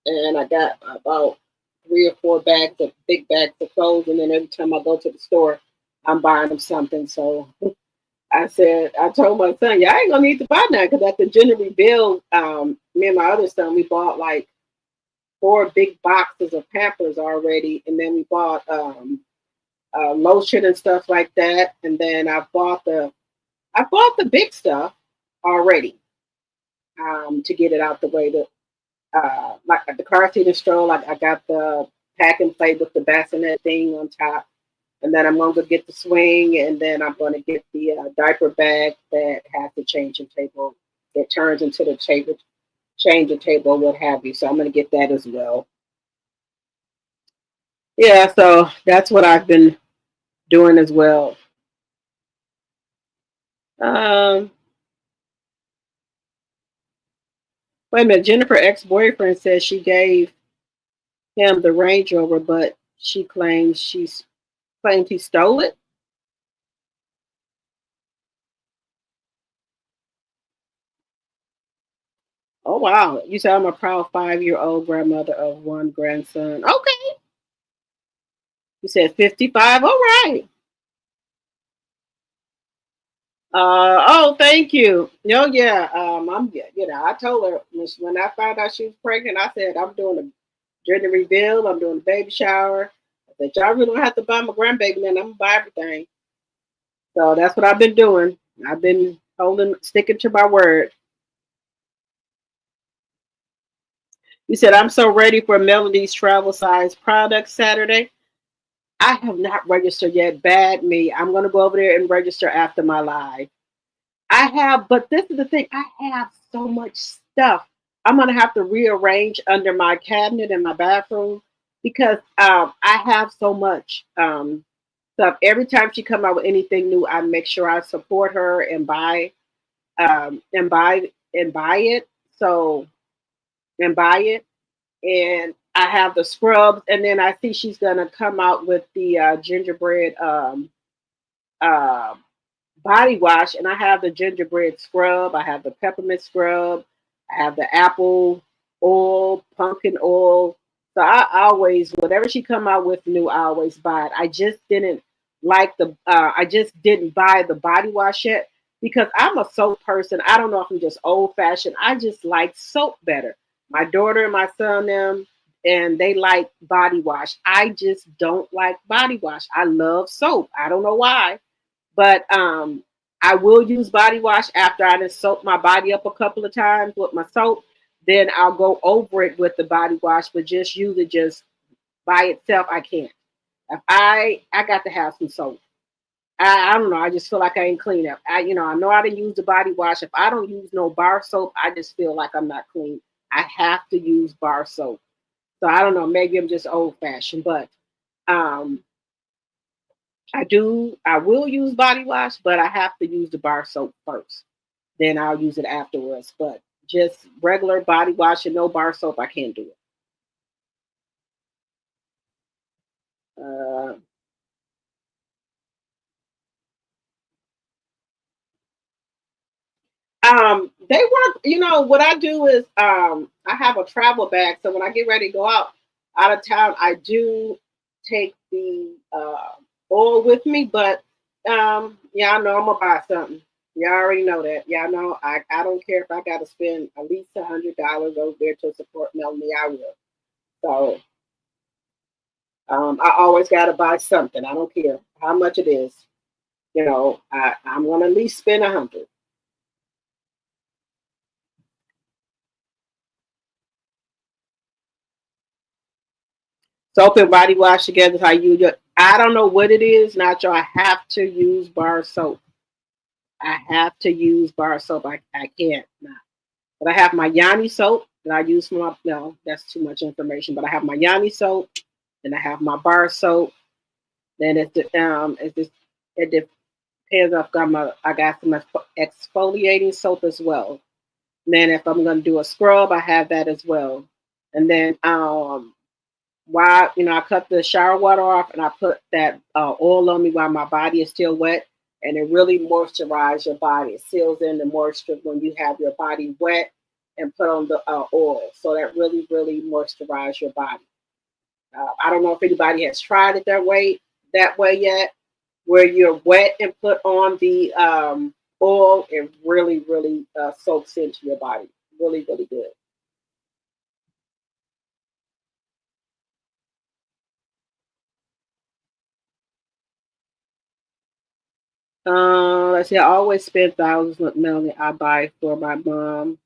and I got about 3 or 4 bags of big bags of clothes, and then every time I go to the store, I'm buying them something. So I told my son, "Yeah, I ain't gonna need to buy that," because at the gender reveal, me and my other son, we bought like 4 big boxes of Pampers already, and then we bought lotion and stuff like that. And then I bought the big stuff already to get it out the way. Like the car seat and stroll, like I got the pack and play with the bassinet thing on top. And then I'm going to get the swing, and then I'm going to get the diaper bag that has the changing table that turns into the table, changing table, what have you. So I'm going to get that as well. Yeah, so that's what I've been doing as well. Um, Wait a minute. Jennifer ex-boyfriend says she gave him the Range Rover, but she claims he stole it. Oh wow. You said I'm a proud 5-year-old grandmother of one grandson. Okay. You said 55. All right. Oh, thank you. Oh yeah. I told her when I found out she was pregnant, I said I'm doing a gender reveal, I'm doing a baby shower. I said, y'all really don't have to buy my grandbaby then. I'm gonna buy everything. So that's what I've been doing. I've been sticking to my word. You said I'm so ready for Melody's travel size product Saturday. I have not registered yet. Bad me. I'm gonna go over there and register after my live. I have, but this is the thing. I have so much stuff. I'm gonna have to rearrange under my cabinet in my bathroom because I have so much stuff. Every time she come out with anything new, I make sure I support her and buy it. So and buy it. And I have the scrubs, and then I see she's gonna come out with the gingerbread uh, body wash, and I have the gingerbread scrub, I have the peppermint scrub, I have the apple oil, pumpkin oil. So I always, whatever she come out with new, I always buy it. I just didn't buy the body wash yet because I'm a soap person. I don't know if I'm just old fashioned. I just like soap better. My daughter and my son, them, and they like body wash. I just don't like body wash. I love soap. I don't know why. But I will use body wash after I just soak my body up a couple of times with my soap. Then I'll go over it with the body wash, but just use it just by itself. I can't. If I got to have some soap. I don't know. I just feel like I ain't clean up. I know how to use the body wash. If I don't use no bar soap, I just feel like I'm not clean. I have to use bar soap. So I don't know. Maybe I'm just old fashioned, but um, I will use body wash, but I have to use the bar soap first. Then I'll use it afterwards. But just regular body wash and no bar soap, I can't do it. Uh, they work, what I do is I have a travel bag. So when I get ready to go out of town, I do take the oil with me, but y'all know I'm gonna buy something. Y'all already know that. Y'all know I don't care if I gotta spend at least $100 over there to support Melanie, I will. So I always gotta buy something. I don't care how much it is. I'm gonna at least spend 100. Soap and body wash together is how you do it. I don't know what it is, Nacho. I have to use bar soap. I have to use bar soap. I can't not. But I have my Yanni soap that I use for my, no, that's too much information. But I have my Yanni soap, and I have my bar soap. Then it depends if I got some exfoliating soap as well. And then if I'm gonna do a scrub, I have that as well. And then while I cut the shower water off and I put that oil on me while my body is still wet, and it really moisturizes your body. It seals in the moisture when you have your body wet and put on the oil. So that really, really moisturizes your body. I don't know if anybody has tried it that way yet, where you're wet and put on the oil. It really, really soaks into your body. Really, really good. Let's see. I always spend thousands with Melanie. I buy for my mom,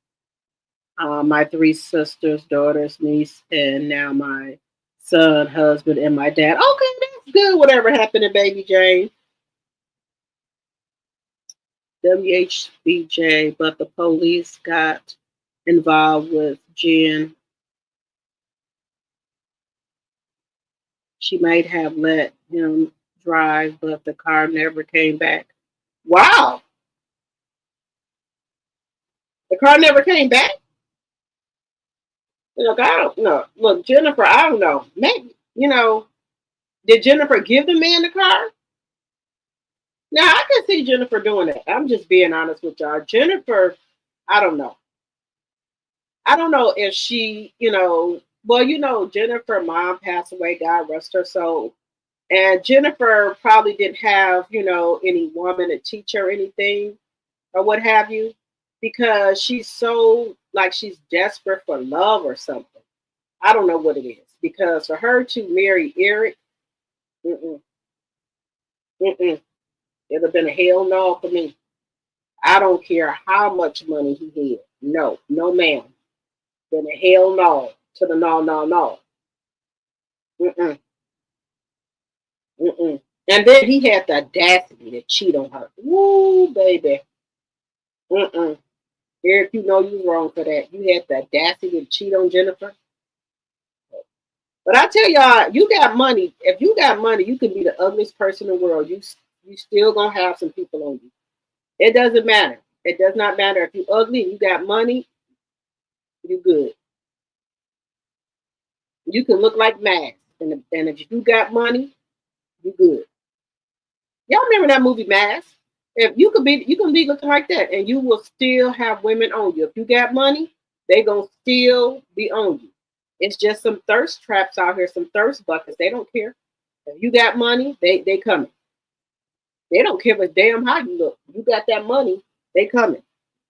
my three sisters, daughters, niece, and now my son, husband, and my dad. Okay, that's good. Whatever happened to Baby Jane? WHBJ, but the police got involved with Jen. She might have let him drive, but the car never came back. Wow, the car never came back. Look, I don't know. Look, Jennifer, I don't know. Maybe, did Jennifer give the man the car? Now, I can see Jennifer doing that. I'm just being honest with y'all. Jennifer, I don't know. I don't know if she, well, Jennifer mom passed away, God rest her soul. And Jennifer probably didn't have, any woman to teach her anything or what have you, because she's so like she's desperate for love or something. I don't know what it is. Because for her to marry Eric, mm-mm, mm-mm, it'd have been a hell no for me. I don't care how much money he had. No, no, ma'am. Been a hell no to the no, no, no. Mm-mm, mm-mm. And then he had the audacity to cheat on her. Woo, baby. Mm-mm. Eric, you know you wrong for that. You had the audacity to cheat on Jennifer. But I tell y'all, you got money. If you got money, you can be the ugliest person in the world. You still gonna have some people on you. It doesn't matter. It does not matter if you ugly and you got money. You good. You can look like Max, and if you got money, you good. Y'all remember that movie Mask? If you can be looking like that, and you will still have women on you. If you got money, they gonna still be on you. It's just some thirst traps out here, some thirst buckets. They don't care. If you got money, they coming. They don't care a damn how you look. You got that money, they coming.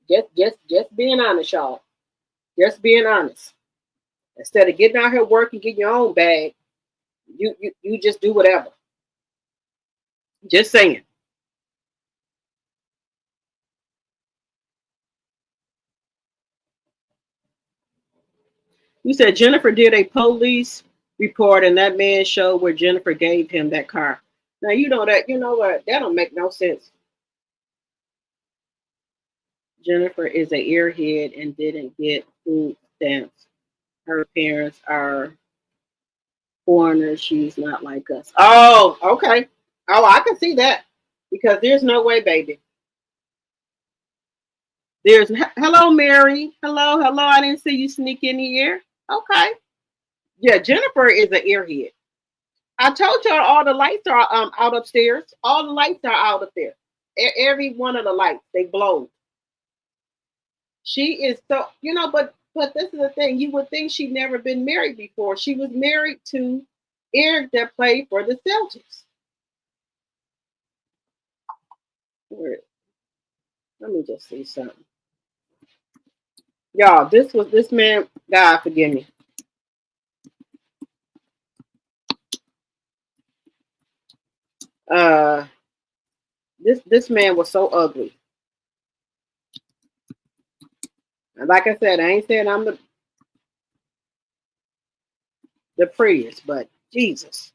Just being honest, y'all. Just being honest. Instead of getting out here working, getting your own bag, you just do whatever. Just saying. You said Jennifer did a police report and that man showed where Jennifer gave him that car. Now you know what? That don't make no sense. Jennifer is a earhead and didn't get food stamps. Her parents are foreigners. She's not like us. Oh, okay. Oh, I can see that. Because there's no way, baby. Hello, Mary. Hello, hello. I didn't see you sneak in here. Okay. Yeah, Jennifer is an earhead. I told y'all all the lights are out upstairs. All the lights are out up there. Every one of the lights they blow. She is so but this is the thing. You would think she'd never been married before. She was married to Eric that played for the Celtics. Where- Let me just see something. Y'all, this man. God forgive me. Uh, this man was so ugly. And like I said, I ain't saying I'm the prettiest, but Jesus.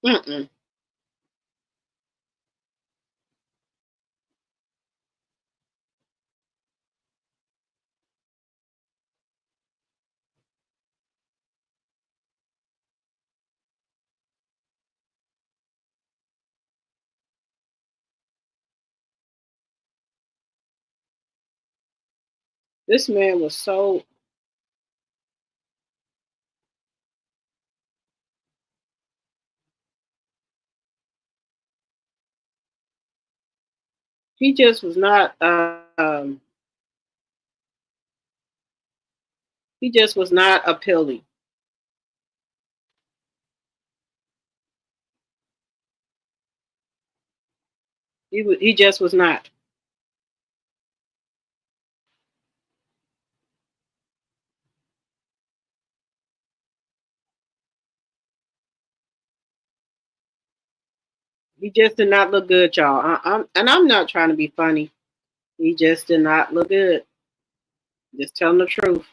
Mm-mm. This man was so. He just was not. He just was not appealing. He just was not. He just did not look good, y'all. I'm not trying to be funny. He just did not look good. Just telling the truth.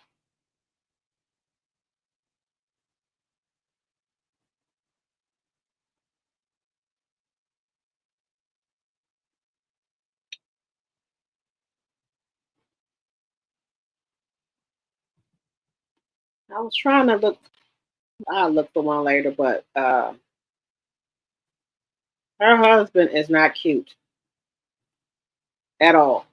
I was trying to look. I'll look for one later, but her husband is not cute at all.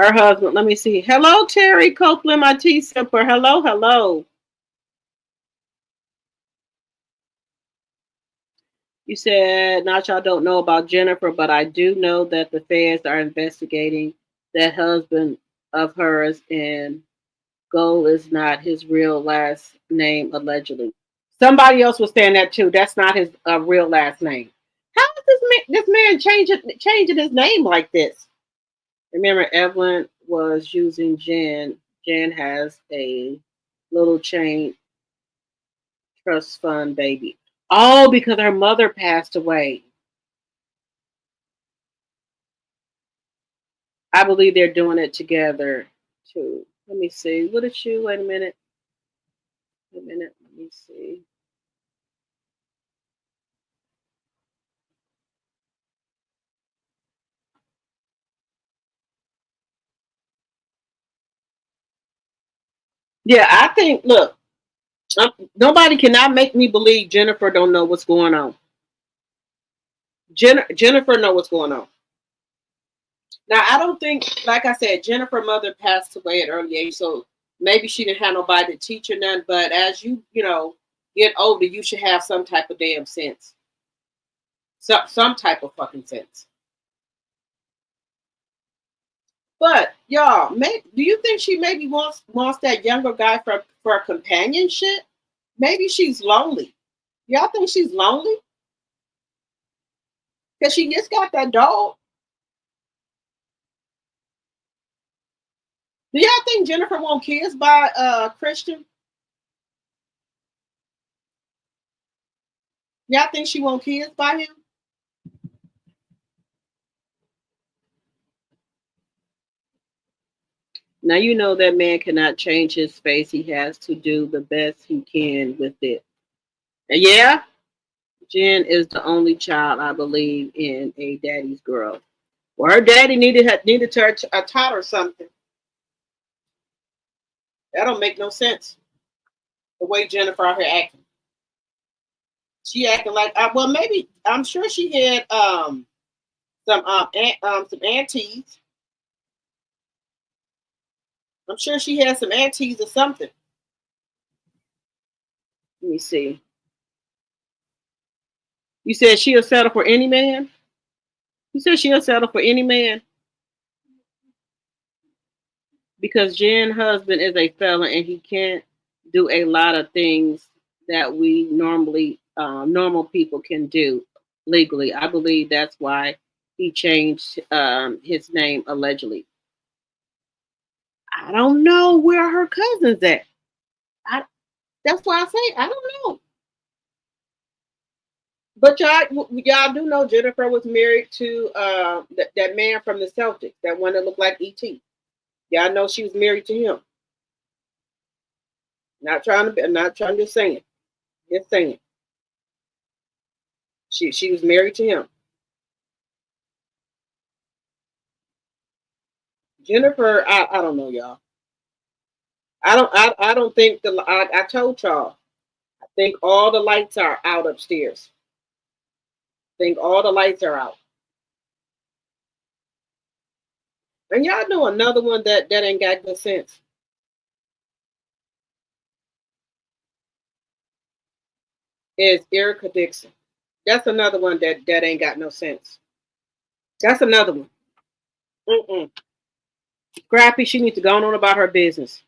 Her husband. Let me see. Hello, Terry Copeland, my T Simper. Hello, hello. You said, not y'all don't know about Jennifer, but I do know that the feds are investigating that husband of hers, and Gold is not his real last name, allegedly. Somebody else was saying that too. That's not his real last name. How is this man changing his name like this? Remember, Evelyn was using Jen. Jen has a little chain trust fund baby. Oh, because her mother passed away. I believe they're doing it together too. Let me see. What did you? Wait a minute. Wait a minute. Let me see. Yeah, I think. Look, nobody cannot make me believe Jennifer don't know what's going on. Jennifer know what's going on. Now, I don't think, like I said, Jennifer's mother passed away at an early age, so maybe she didn't have nobody to teach her none. But as you get older, you should have some type of damn sense, some type of fucking sense. But y'all, do you think she maybe wants that younger guy for companionship? Maybe she's lonely. Y'all think she's lonely because she just got that dog? Do y'all think Jennifer want kids by Christian? Y'all think she want kids by him? Now you know that man cannot change his face. He has to do the best he can with it. And yeah, Jen is the only child I believe in a daddy's girl. Well, her daddy needed her a tot or something. That don't make no sense. The way Jennifer out here acting, she acting like well, maybe I'm sure she had some aunties. I'm sure she had some aunties or something. Let me see. You said she'll settle for any man? You said she'll settle for any man? Because Jen's husband is a felon and he can't do a lot of things that we normal people can do legally. I believe that's why he changed his name allegedly. I don't know where her cousin's at. That's why I say I don't know. But y'all do know Jennifer was married to that man from the Celtics, that one that looked like E.T. Y'all know she was married to him. Not trying to say it. Just saying. She was married to him. Jennifer, I don't know, y'all. I don't think I told y'all. I think all the lights are out upstairs. I think all the lights are out. And y'all know another one that ain't got good sense. Is Erica Dixon. That's another one that ain't got no sense. That's another one. Mm-mm. Scrappy, she needs to go on about her business.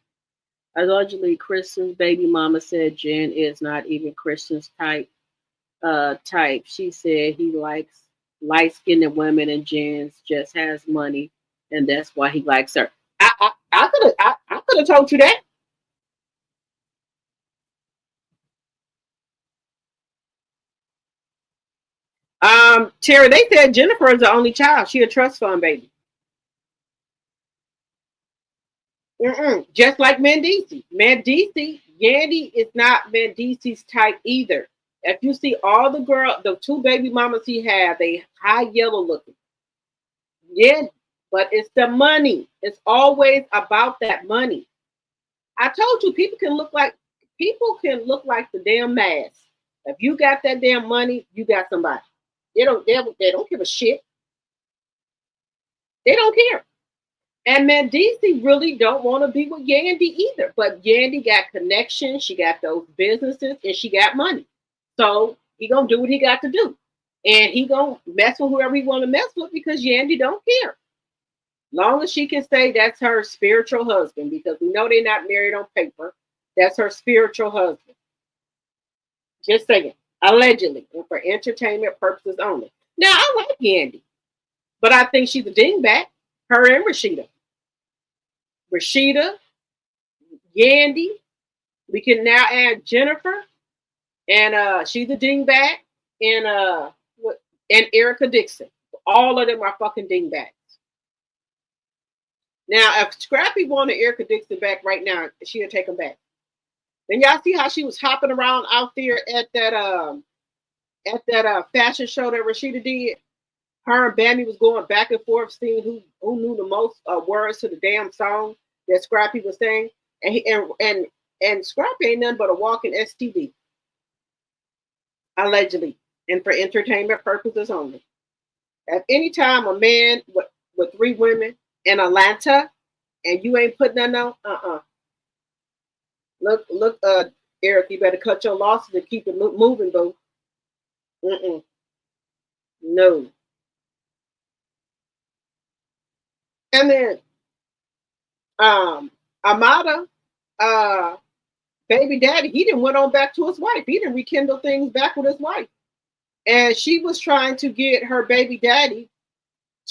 Allegedly, Kristen's baby mama said Jen is not even Kristen's type. She said he likes light-skinned women and Jen just has money, and that's why he likes her. I could have told you that. Terry, they said Jennifer is the only child. She a trust fund baby. Just like Mendici. Yandy is not Mendici's type either. If you see all the two baby mamas he had, they high yellow looking. Yeah, but it's the money. It's always about that money. I told you people can look like the damn mask. If you got that damn money, you got somebody. They don't give a shit. They don't care. And Mendici really don't want to be with Yandy either. But Yandy got connections, she got those businesses, and she got money. So he gonna do what he got to do. And he gonna mess with whoever he want to mess with because Yandy don't care. Long as she can say that's her spiritual husband, because we know they're not married on paper. That's her spiritual husband. Just saying. Allegedly, and for entertainment purposes only. Now I like Yandy, but I think she's a dingbat. Her and Rashida. Rashida, Yandy. We can now add Jennifer, and she's a dingbat, and Erica Dixon. All of them are fucking dingbats. Now, if Scrappy wanted Erica Dixon back right now, she'll take him back. Then y'all see how she was hopping around out there at that fashion show that Rashida did. Her and Bambi was going back and forth, seeing who knew the most words to the damn song that Scrappy was saying, and Scrappy ain't nothing but a walking STD, allegedly, and for entertainment purposes only. At any time, a man with 3 women in Atlanta, and you ain't putting nothing on, Look, Eric, you better cut your losses and keep it moving, boo. No. And then, Amada, baby daddy, he didn't went on back to his wife. He didn't rekindle things back with his wife. And she was trying to get her baby daddy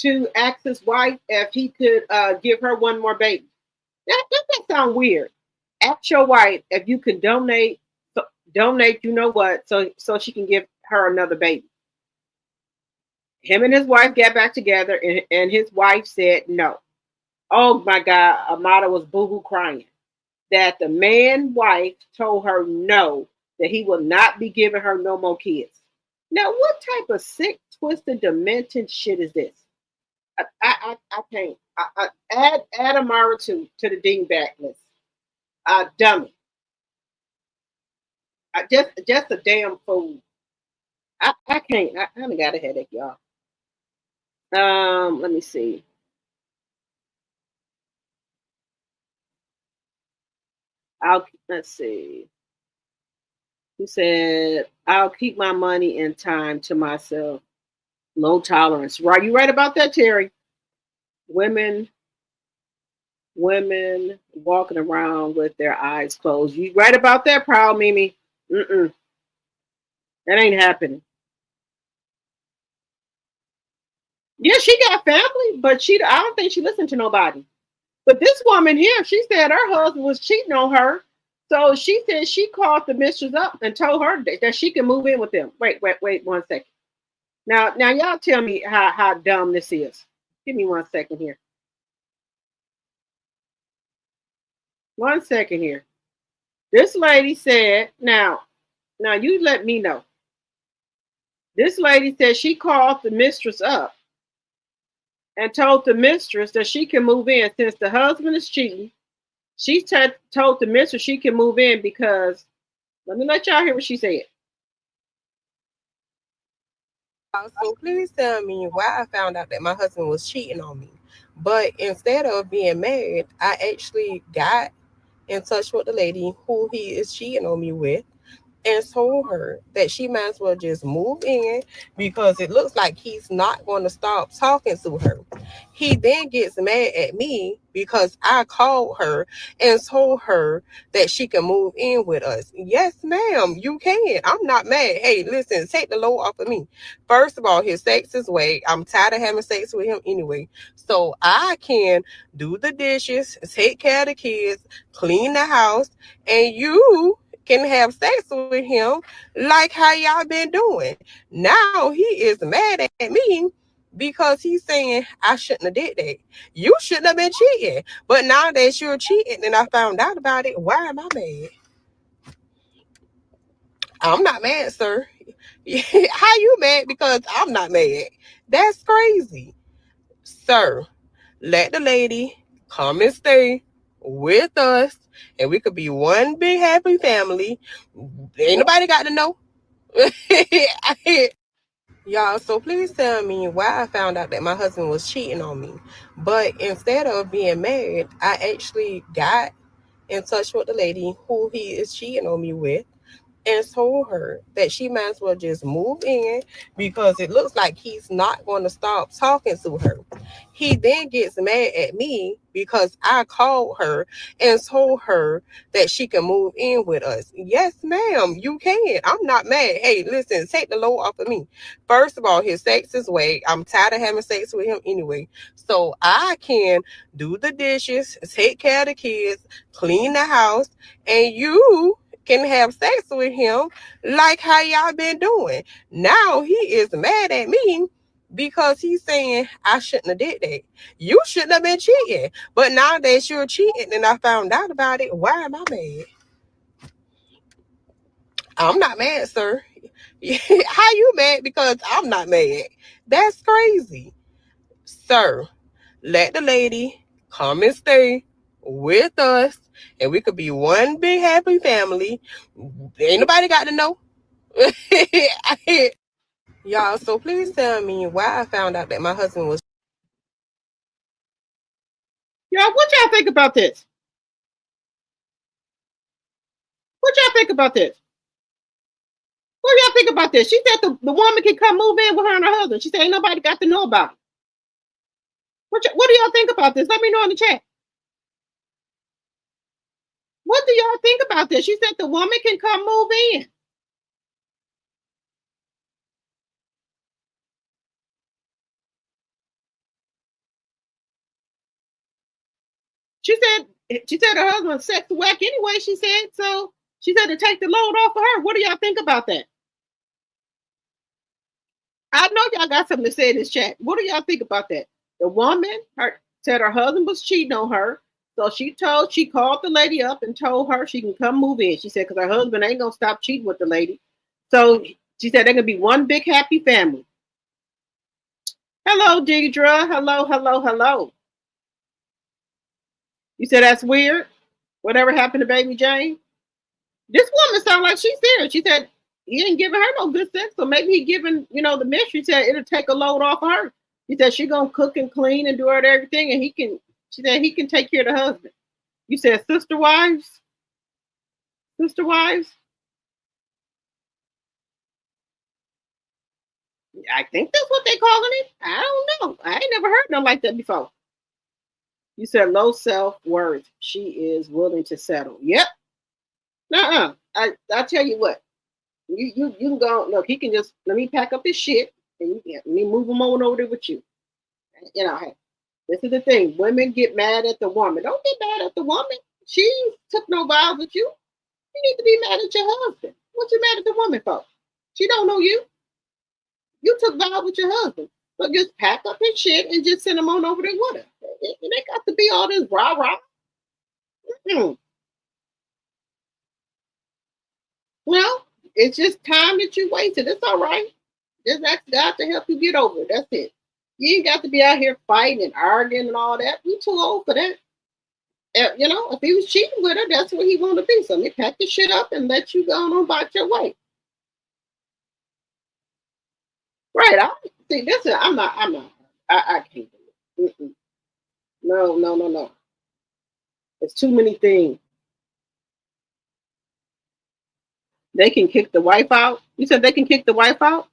to ask his wife if he could give her one more baby. That sounds weird. Ask your wife if you could donate, you know what, so she can give her another baby. Him and his wife got back together, and his wife said no. Oh my God, Amada was boohoo crying that the man wife told her no, that he will not be giving her no more kids. Now, what type of sick, twisted, demented shit is this? I can't. Add Amara to the dingbat list. Dummy. Just a damn fool. I can't. I haven't got a headache, y'all. Let me see. Let's see. He said, I'll keep my money and time to myself. Low tolerance. Right, you right about that, Terry. Women walking around with their eyes closed. You right about that, Proud Mimi. That ain't happening. Yeah, she got family, but I don't think she listened to nobody. But this woman here, she said her husband was cheating on her. So she said she called the mistress up and told her that she can move in with them. Wait 1 second. Now y'all tell me how dumb this is. Give me 1 second here. 1 second here. This lady said, now you let me know. This lady said she called the mistress up and told the mistress that she can move in since the husband is cheating. She told the mistress she can move in because, let me let y'all hear what she said. So please tell me why I found out that my husband was cheating on me. But instead of being married, I actually got in touch with the lady who he is cheating on me with and told her that she might as well just move in because it looks like he's not going to stop talking to her. He then gets mad at me because I called her and told her that she can move in with us. Yes, ma'am, you can. I'm not mad. Hey, listen, take the load off of me. First of all, his sex is way. I'm tired of having sex with him anyway. So I can do the dishes, take care of the kids, clean the house, and you can have sex with him like how y'all been doing. Now he is mad at me because he's saying I shouldn't have did that. You shouldn't have been cheating. But now that you're cheating and I found out about it, why am I mad? I'm not mad, sir. How you mad because I'm not mad? That's crazy. Sir, let the lady come and stay with us and we could be one big happy family. Ain't nobody got to know. Y'all, so please tell me why I found out that my husband was cheating on me. But instead of being married, I actually got in touch with the lady who he is cheating on me with and told her that she might as well just move in because it looks like he's not going to stop talking to her. He then gets mad at me because I called her and told her that she can move in with us. Yes, ma'am, you can. I'm not mad. Hey, listen, take the load off of me. First of all, his sex is whack. I'm tired of having sex with him anyway. So I can do the dishes, take care of the kids, clean the house, and you can have sex with him like how y'all been doing. Now he is mad at me because he's saying I shouldn't have did that. You shouldn't have been cheating. But now that you're cheating and I found out about it, why am I mad? I'm not mad, sir. How you mad because I'm not mad? That's crazy. Sir, let the lady come and stay with us and we could be one big happy family. Ain't nobody got to know. Y'all, so please tell me why I found out that my husband was. Y'all, what y'all think about this? What y'all think about this? What do y'all think about this? She said the woman can come move in with her and her husband. She said ain't nobody got to know about it. What do y'all think about this? Let me know in the chat. What do y'all think about this? She said the woman can come move in. She said her husband's sex whack anyway, she said. So she said to take the load off of her. What do y'all think about that? I know y'all got something to say in this chat. What do y'all think about that? The woman said her husband was cheating on her. So she called the lady up and told her she can come move in. She said, because her husband ain't gonna stop cheating with the lady. So she said they're gonna be one big happy family. Hello, Deidre. Hello, hello, hello. You said that's weird? Whatever happened to Baby Jane? This woman sounds like she's serious. She said he ain't giving her no good sex, so maybe he giving, the mystery. Said it'll take a load off of her. He said she gonna cook and clean and do everything, and she said he can take care of the husband. You said sister wives? Sister wives? I think that's what they calling it. I don't know. I ain't never heard nothing like that before. You said low self-worth. She is willing to settle. Yep. Nuh-uh. I tell you what. You can go look. He can just let me pack up his shit and let me move him on over there with you. Hey, this is the thing. Women get mad at the woman. Don't get mad at the woman. She took no vows with you. You need to be mad at your husband. What you mad at the woman for? She don't know you. You took vows with your husband. So just pack up his shit and just send him on over there with her. It ain't got to be all this rah-rah. Mm-hmm. Well, it's just time that you wasted. It's all right. Just ask God to help you get over it. That's it. You ain't got to be out here fighting and arguing and all that. You too old for that. If he was cheating with her, that's what he wanted to be. So they pack the shit up and let you go on about your way. Right. I see. I'm not. I can't do it. No. It's too many things. They can kick the wife out. You said they can kick the wife out?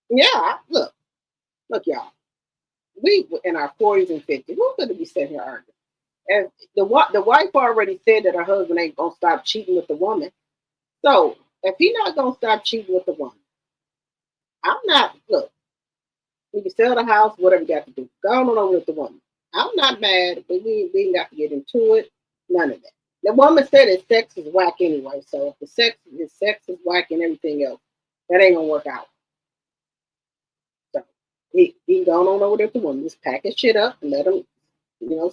Yeah. Look, y'all. We in our 40s and 50s. Who's going to be sitting here arguing? And the wife already said that her husband ain't gonna stop cheating with the woman. So if he's not gonna stop cheating with the woman, I'm not. Look, we can sell the house, whatever you got to do. Go on over with the woman. I'm not mad, but we ain't got to get into it. None of that. The woman said his sex is whack anyway. So if his sex is whack and everything else, that ain't gonna work out. So he going on over there with the woman. Just pack his shit up and let him.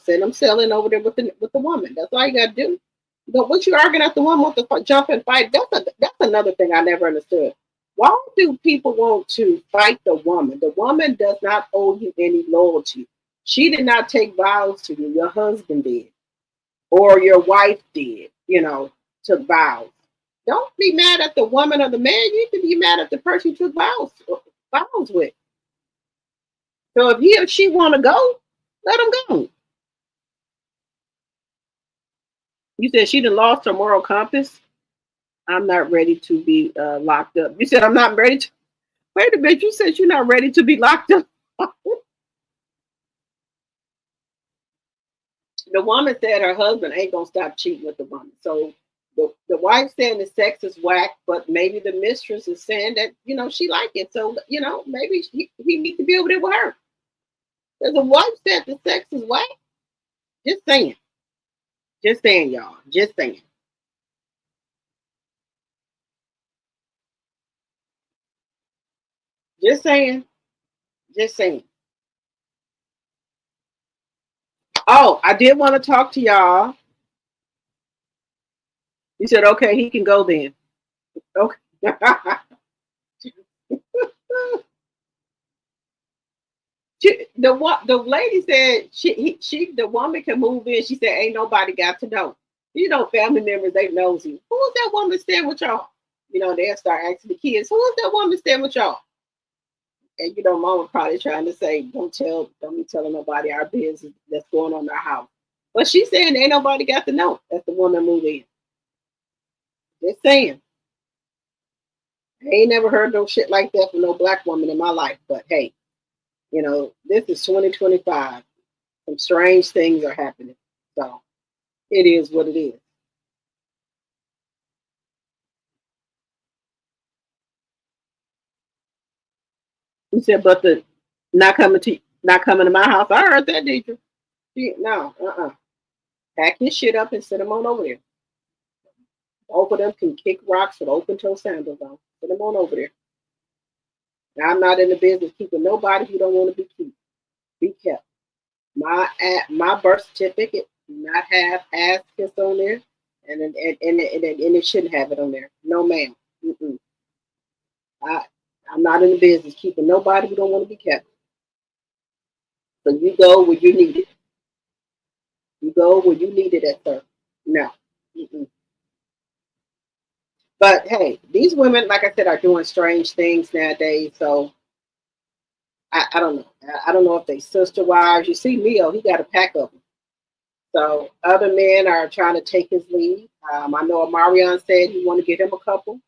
Send them selling over there with the woman. That's all you got to do. But what you arguing at the woman with the jump and fight? That's another thing I never understood. Why do people want to fight the woman? The woman does not owe you any loyalty. She did not take vows to you. Your husband did, or your wife did. Took vows. Don't be mad at the woman or the man. You need to be mad at the person who took vows follows with. So if he or she want to go, let them go. You said she done lost her moral compass. I'm not ready to be locked up. You said I'm not ready to. Wait a minute. You said you're not ready to be locked up. The woman said her husband ain't gonna stop cheating with the woman. So the wife saying the sex is whack, but maybe the mistress is saying that she like it. So maybe he needs to be over there with her. Because the wife said the sex is whack. Just saying. Just saying, y'all. Just saying. Just saying. Just saying. Oh, I did want to talk to y'all. You said, okay, he can go then. Okay. The lady said the woman can move in. She said, ain't nobody got to know. Family members, they nosy. Who is that woman staying with y'all? They'll start asking the kids, who is that woman staying with y'all? And mama probably trying to say, don't be telling nobody our business that's going on in our house. But she's saying ain't nobody got to know that the woman moved in. Just saying. I ain't never heard no shit like that from no black woman in my life. But hey, this is 2025. Some strange things are happening. So it is what it is. You said, but the not coming to my house. I heard that, did you? No, Pack his shit up and send him on over there. Both of them can kick rocks with open toe sandals on. Send them on over there. Now, I'm not in the business keeping nobody who don't want to be kept. My birth certificate do not have ass kiss on there, and it shouldn't have it on there. No, ma'am. I'm not in the business keeping nobody who don't want to be kept. So you go where you need it. You go where you need it at, sir. No. But hey, these women, like I said, are doing strange things nowadays. So I don't know. I don't know if they sister wives. You see Leo, he got a pack of them. So other men are trying to take his lead. I know Amarion said he want to get him a couple.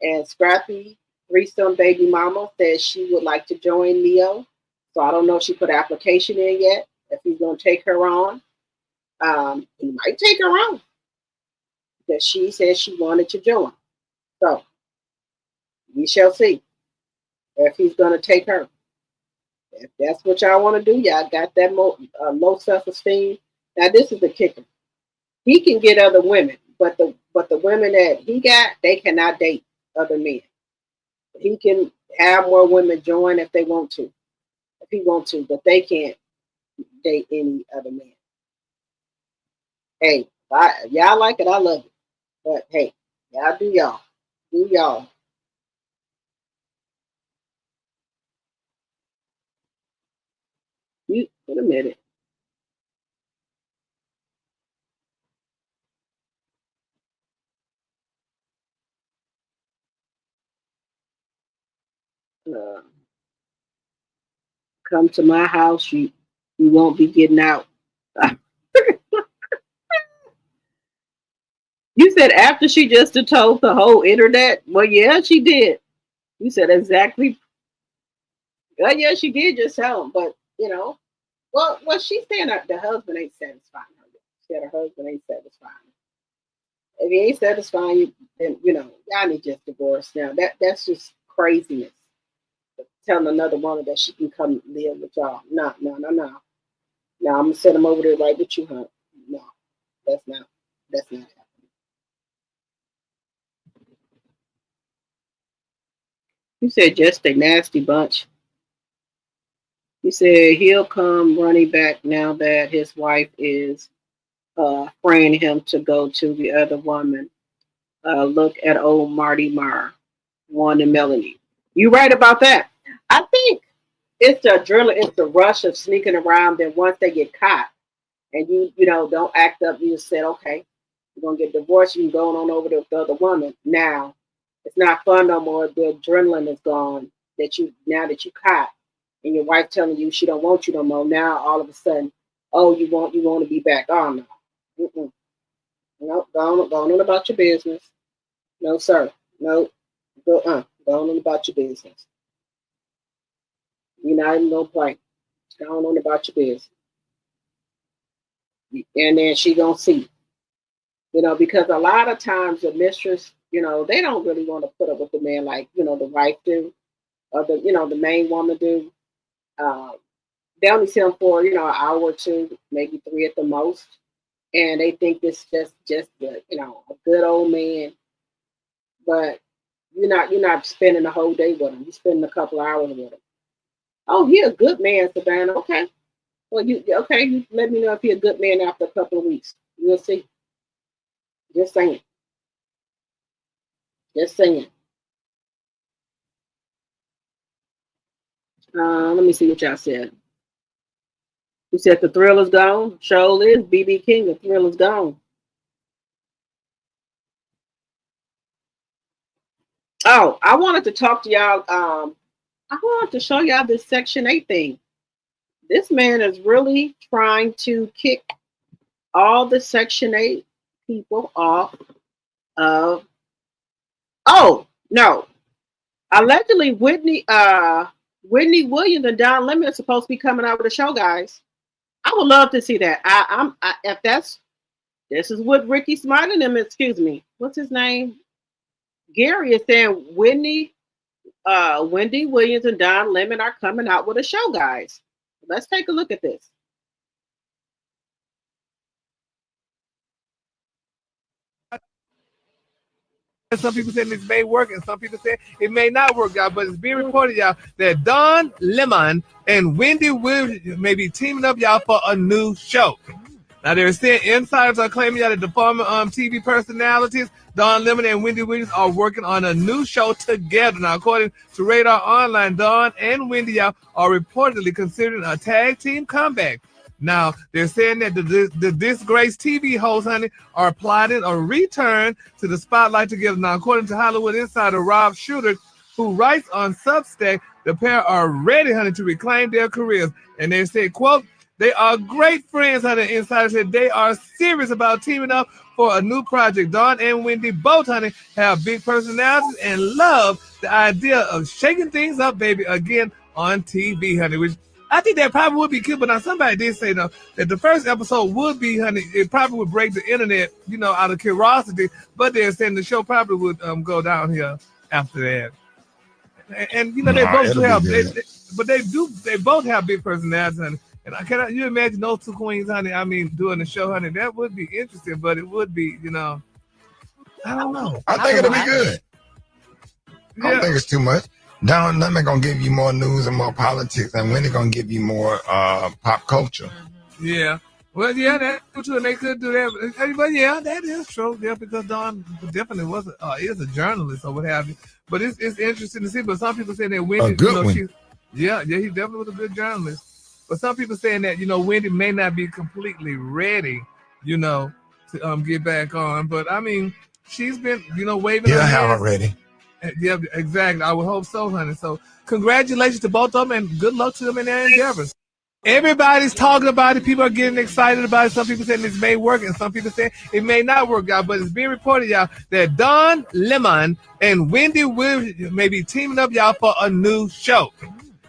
And Scrappy, threesome baby mama, says she would like to join Leo. So I don't know if she put an application in yet, if he's going to take her on. He might take her on. Because she said she wanted to join. So we shall see if he's going to take her. If that's what y'all want to do, y'all got that low self-esteem. Now this is the kicker. He can get other women, but the women that he got, they cannot date other men. He can have more women join if they want to, if he want to, but they can't date any other man. Hey, y'all like it, I love it. But hey, y'all do y'all. Do y'all. You wait a minute. Come to my house, you won't be getting out. You said after she just told the whole internet? Well, yeah, she did. You said exactly. Well, yeah, she did just tell him, but well, she's saying that the husband ain't satisfying her. She said her husband ain't satisfying her. If he ain't satisfying you, then y'all need just divorce now. That's just craziness. Telling another woman that she can come live with y'all. No. No, I'm gonna send him over there right with you, huh? No, that's not happening. You said just a nasty bunch. You said he'll come running back now that his wife is freeing him to go to the other woman. Look at old Marty Marr, Juan and Melanie. You right about that. I think it's the adrenaline, it's the rush of sneaking around. Then once they get caught, and you don't act up, you just said, okay, you're gonna get divorced. You can go on over to the other woman. Now it's not fun no more. The adrenaline is gone. that you caught, and your wife telling you she don't want you no more. Now all of a sudden, oh, you want to be back? Oh no, mm-mm. No, go on about your business. No sir, no, go on about your business. You're not even gonna play. Go on about your business, and then she gonna see. Because a lot of times the mistress, they don't really want to put up with the man like the wife do, or the main woman do. Um, they only see him for an hour or two, maybe three at the most, and they think it's just a good old man. But you're not spending the whole day with him. You're spending a couple hours with him. Oh, he a good man, Savannah. Okay. Well, you let me know if he a good man after a couple of weeks. You'll see. Just saying. Just saying. Let me see what y'all said. You said the thrill is gone. Show is BB King. The thrill is gone. Oh, I wanted to talk to y'all. I wanted to show y'all this Section 8 thing. This man is really trying to kick all the Section 8 people off of. Oh no! Allegedly, Whitney Williams and Don Lemon are supposed to be coming out with a show, guys. I would love to see that. If this is what Ricky Smiley and them. Excuse me. What's his name? Gary is saying Wendy Williams and Don Lemon are coming out with a show, guys. Let's take a look at this. Some people saying this may work, and some people say it may not work, y'all. But it's being reported, y'all, that Don Lemon and Wendy Williams may be teaming up, y'all, for a new show. Now, they're saying insiders are claiming that the former TV personalities, Don Lemon and Wendy Williams, are working on a new show together. Now, according to Radar Online, Don and Wendy, y'all, are reportedly considering a tag team comeback. Now, they're saying that the disgraced TV hosts, honey, are plotting a return to the spotlight together. Now, according to Hollywood insider Rob Shooter, who writes on Substack, the pair are ready, honey, to reclaim their careers. And they say, quote, they are great friends, honey. Insider said they are serious about teaming up for a new project. Don and Wendy both, honey, have big personalities and love the idea of shaking things up, baby, again on TV, honey, which I think that probably would be cute. But now somebody did say, though, that the first episode would be, honey, it probably would break the internet, out of curiosity. But they're saying the show probably would go down here after that. And they both do have, they both have big personalities, honey. And cannot you imagine those two queens, honey? I mean, doing the show, honey. That would be interesting, but it would be, I don't know. I think it'll be good. I don't think it's too much. Don Lemon gonna give you more news and more politics, and Wendy gonna give you more pop culture. Yeah. Well, yeah, that's true, and they could do that. But yeah, that is true. Yeah, because Don definitely is a journalist or what have you. But it's interesting to see. But some people say that Wendy, a good one. he definitely was a good journalist. But some people saying that Wendy may not be completely ready, to get back on. But I mean, she's been waving. Yeah, have her ready. Yeah, exactly. I would hope so, honey. So congratulations to both of them, and good luck to them in their endeavors. Everybody's talking about it. People are getting excited about it. Some people saying this may work, and some people saying it may not work, y'all. But it's being reported, y'all, that Don Lemon and Wendy Williams may be teaming up, y'all, for a new show.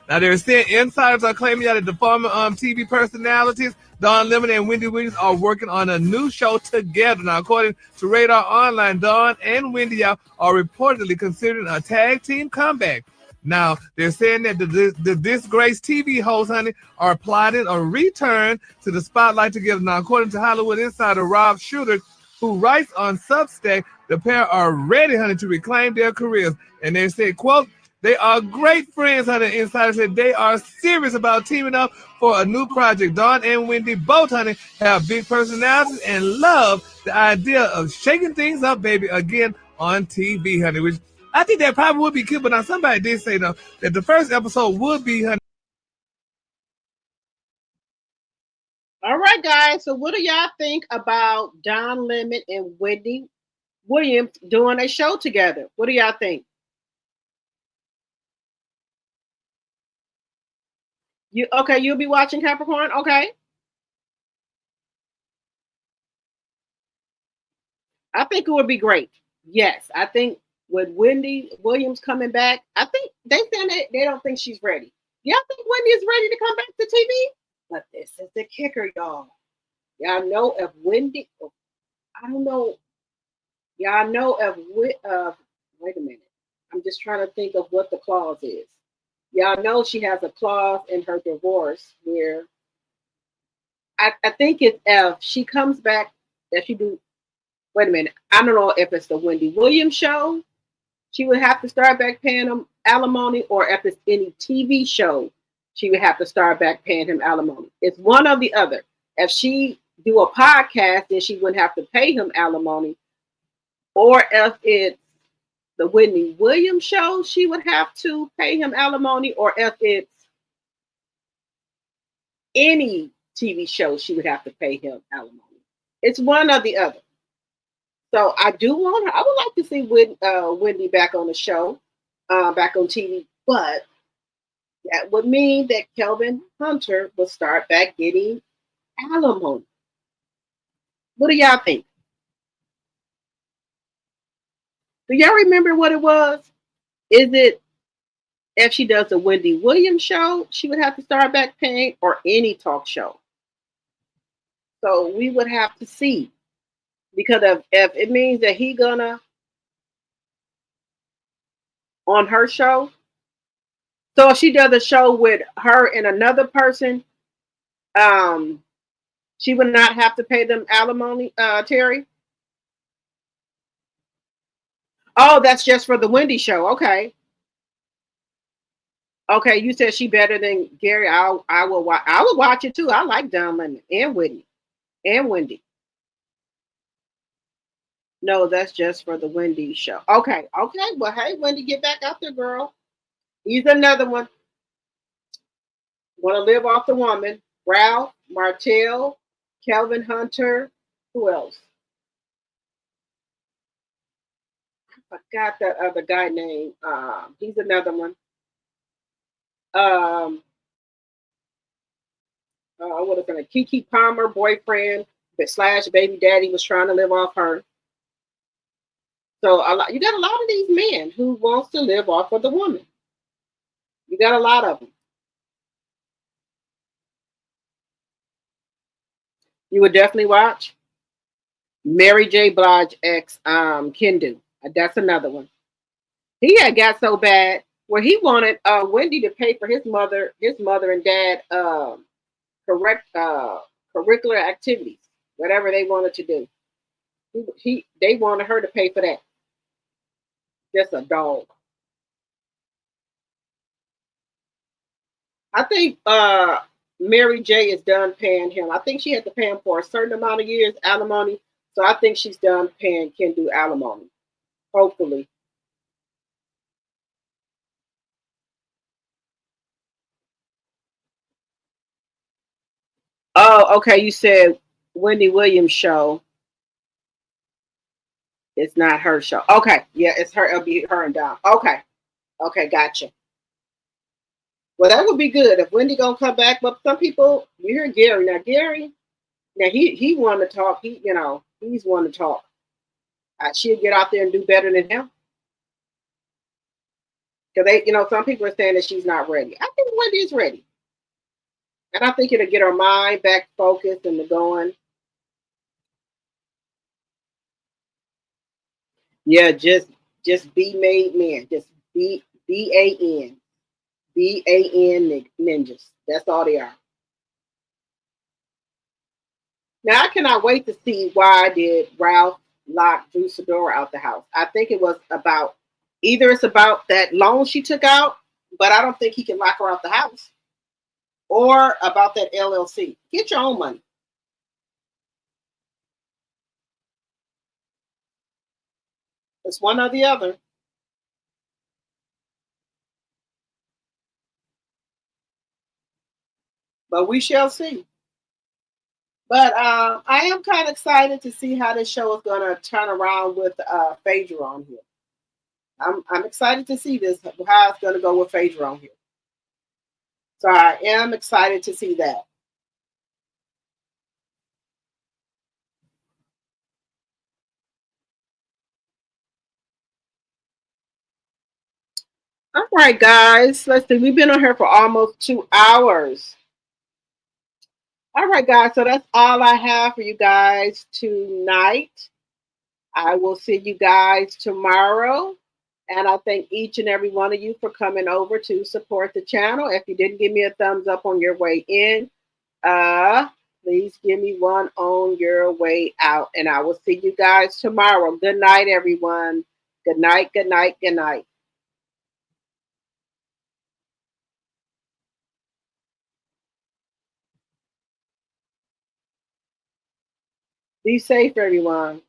Now, they're saying insiders are claiming that the former TV personalities, Don Lemon and Wendy Williams, are working on a new show together. Now, according to Radar Online, Don and Wendy are reportedly considering a tag team comeback. Now, they're saying that the disgraced TV hosts, honey, are plotting a return to the spotlight together. Now, according to Hollywood insider Rob Shooter, who writes on Substack, the pair are ready, honey, to reclaim their careers. And they say, quote, they are great friends, honey. Insider said they are serious about teaming up for a new project. Don and Wendy both, honey, have big personalities and love the idea of shaking things up, baby, again on TV, honey, which I think that probably would be cute. But now somebody did say, though, that the first episode would be, honey. All right, guys. So what do y'all think about Don Lemon and Wendy Williams doing a show together? What do y'all think? You okay? You'll be watching Capricorn. Okay. I think it would be great. Yes, I think with Wendy Williams coming back, I think they saying they don't think she's ready. Y'all think Wendy is ready to come back to TV? But this is the kicker, y'all. Y'all know if Wendy, I don't know. Y'all know if wait a minute. I'm just trying to think of what the clause is. Y'all know she has a clause in her divorce where I think it's if she comes back that she do. Wait a minute. I don't know if it's the Wendy Williams show. She would have to start back paying him alimony, or if it's any TV show, she would have to start back paying him alimony. It's one or the other. If she do a podcast, then she wouldn't have to pay him alimony, or if it's the Whitney Williams show, she would have to pay him alimony, or if it's any TV show, she would have to pay him alimony. It's one or the other. So I do want her. I would like to see Wendy back on the show, back on TV. But that would mean that Kelvin Hunter will start back getting alimony. What do y'all think? Do y'all remember what it was? Is it if she does a Wendy Williams show, she would have to start back paying, or any talk show? So we would have to see. Because if it means that he gonna on her show, so if she does a show with her and another person, she would not have to pay them alimony, Terry. Oh, that's just for the Wendy show. Okay. Okay, you said she better than Gary. I will watch. I will watch it too. I like Don Lemon and Whitney and Wendy. No, that's just for the Wendy show. Okay, okay. Well, hey, Wendy, get back out there, girl. He's another one. Want to live off the woman. Ralph, Martell, Kelvin Hunter. Who else? I forgot that other guy name. He's another one. What is it? Kiki Palmer, boyfriend, but slash baby daddy was trying to live off her. So you got a lot of these men who wants to live off of the woman. You got a lot of them. You would definitely watch Mary J. Blige ex Kendu. That's another one. He had got so bad where he wanted Wendy to pay for his mother and dad correct curricular activities, whatever they wanted to do. They wanted her to pay for that. Just a dog. I think Mary J is done paying him. I think she had to pay him for a certain amount of years alimony. So I think she's done paying Kendu alimony. Hopefully. Oh, okay. You said Wendy Williams show. It's not her show. Okay. Yeah, it's her. It'll be her and Dom. Okay. Okay, gotcha. Well, that would be good if Wendy gonna come back. But some people, you hear Gary now. Gary, now he want to talk. He's want to talk. She'll get out there and do better than him. Because some people are saying that she's not ready. I think Wendy is ready, and I think it'll get her mind back focused and going. Yeah, just be made men. Just BAN. BAN ninjas. That's all they are. Now I cannot wait to see why did Ralph lock Drew Sedora out the house. I think it was about either it's about that loan she took out, but I don't think he can lock her out the house, or about that LLC. Get your own money. It's one or the other. But we shall see. But I am kind of excited to see how this show is going to turn around with Phaedra on here. I'm excited to see this, how it's going to go with Phaedra on here. So I am excited to see that. All right, guys. Let's see. We've been on here for almost 2 hours. All right, guys. So that's all I have for you guys tonight. I will see you guys tomorrow. And I thank each and every one of you for coming over to support the channel. If you didn't give me a thumbs up on your way in, please give me one on your way out. And I will see you guys tomorrow. Good night, everyone. Good night, good night, good night. Be safe, everyone.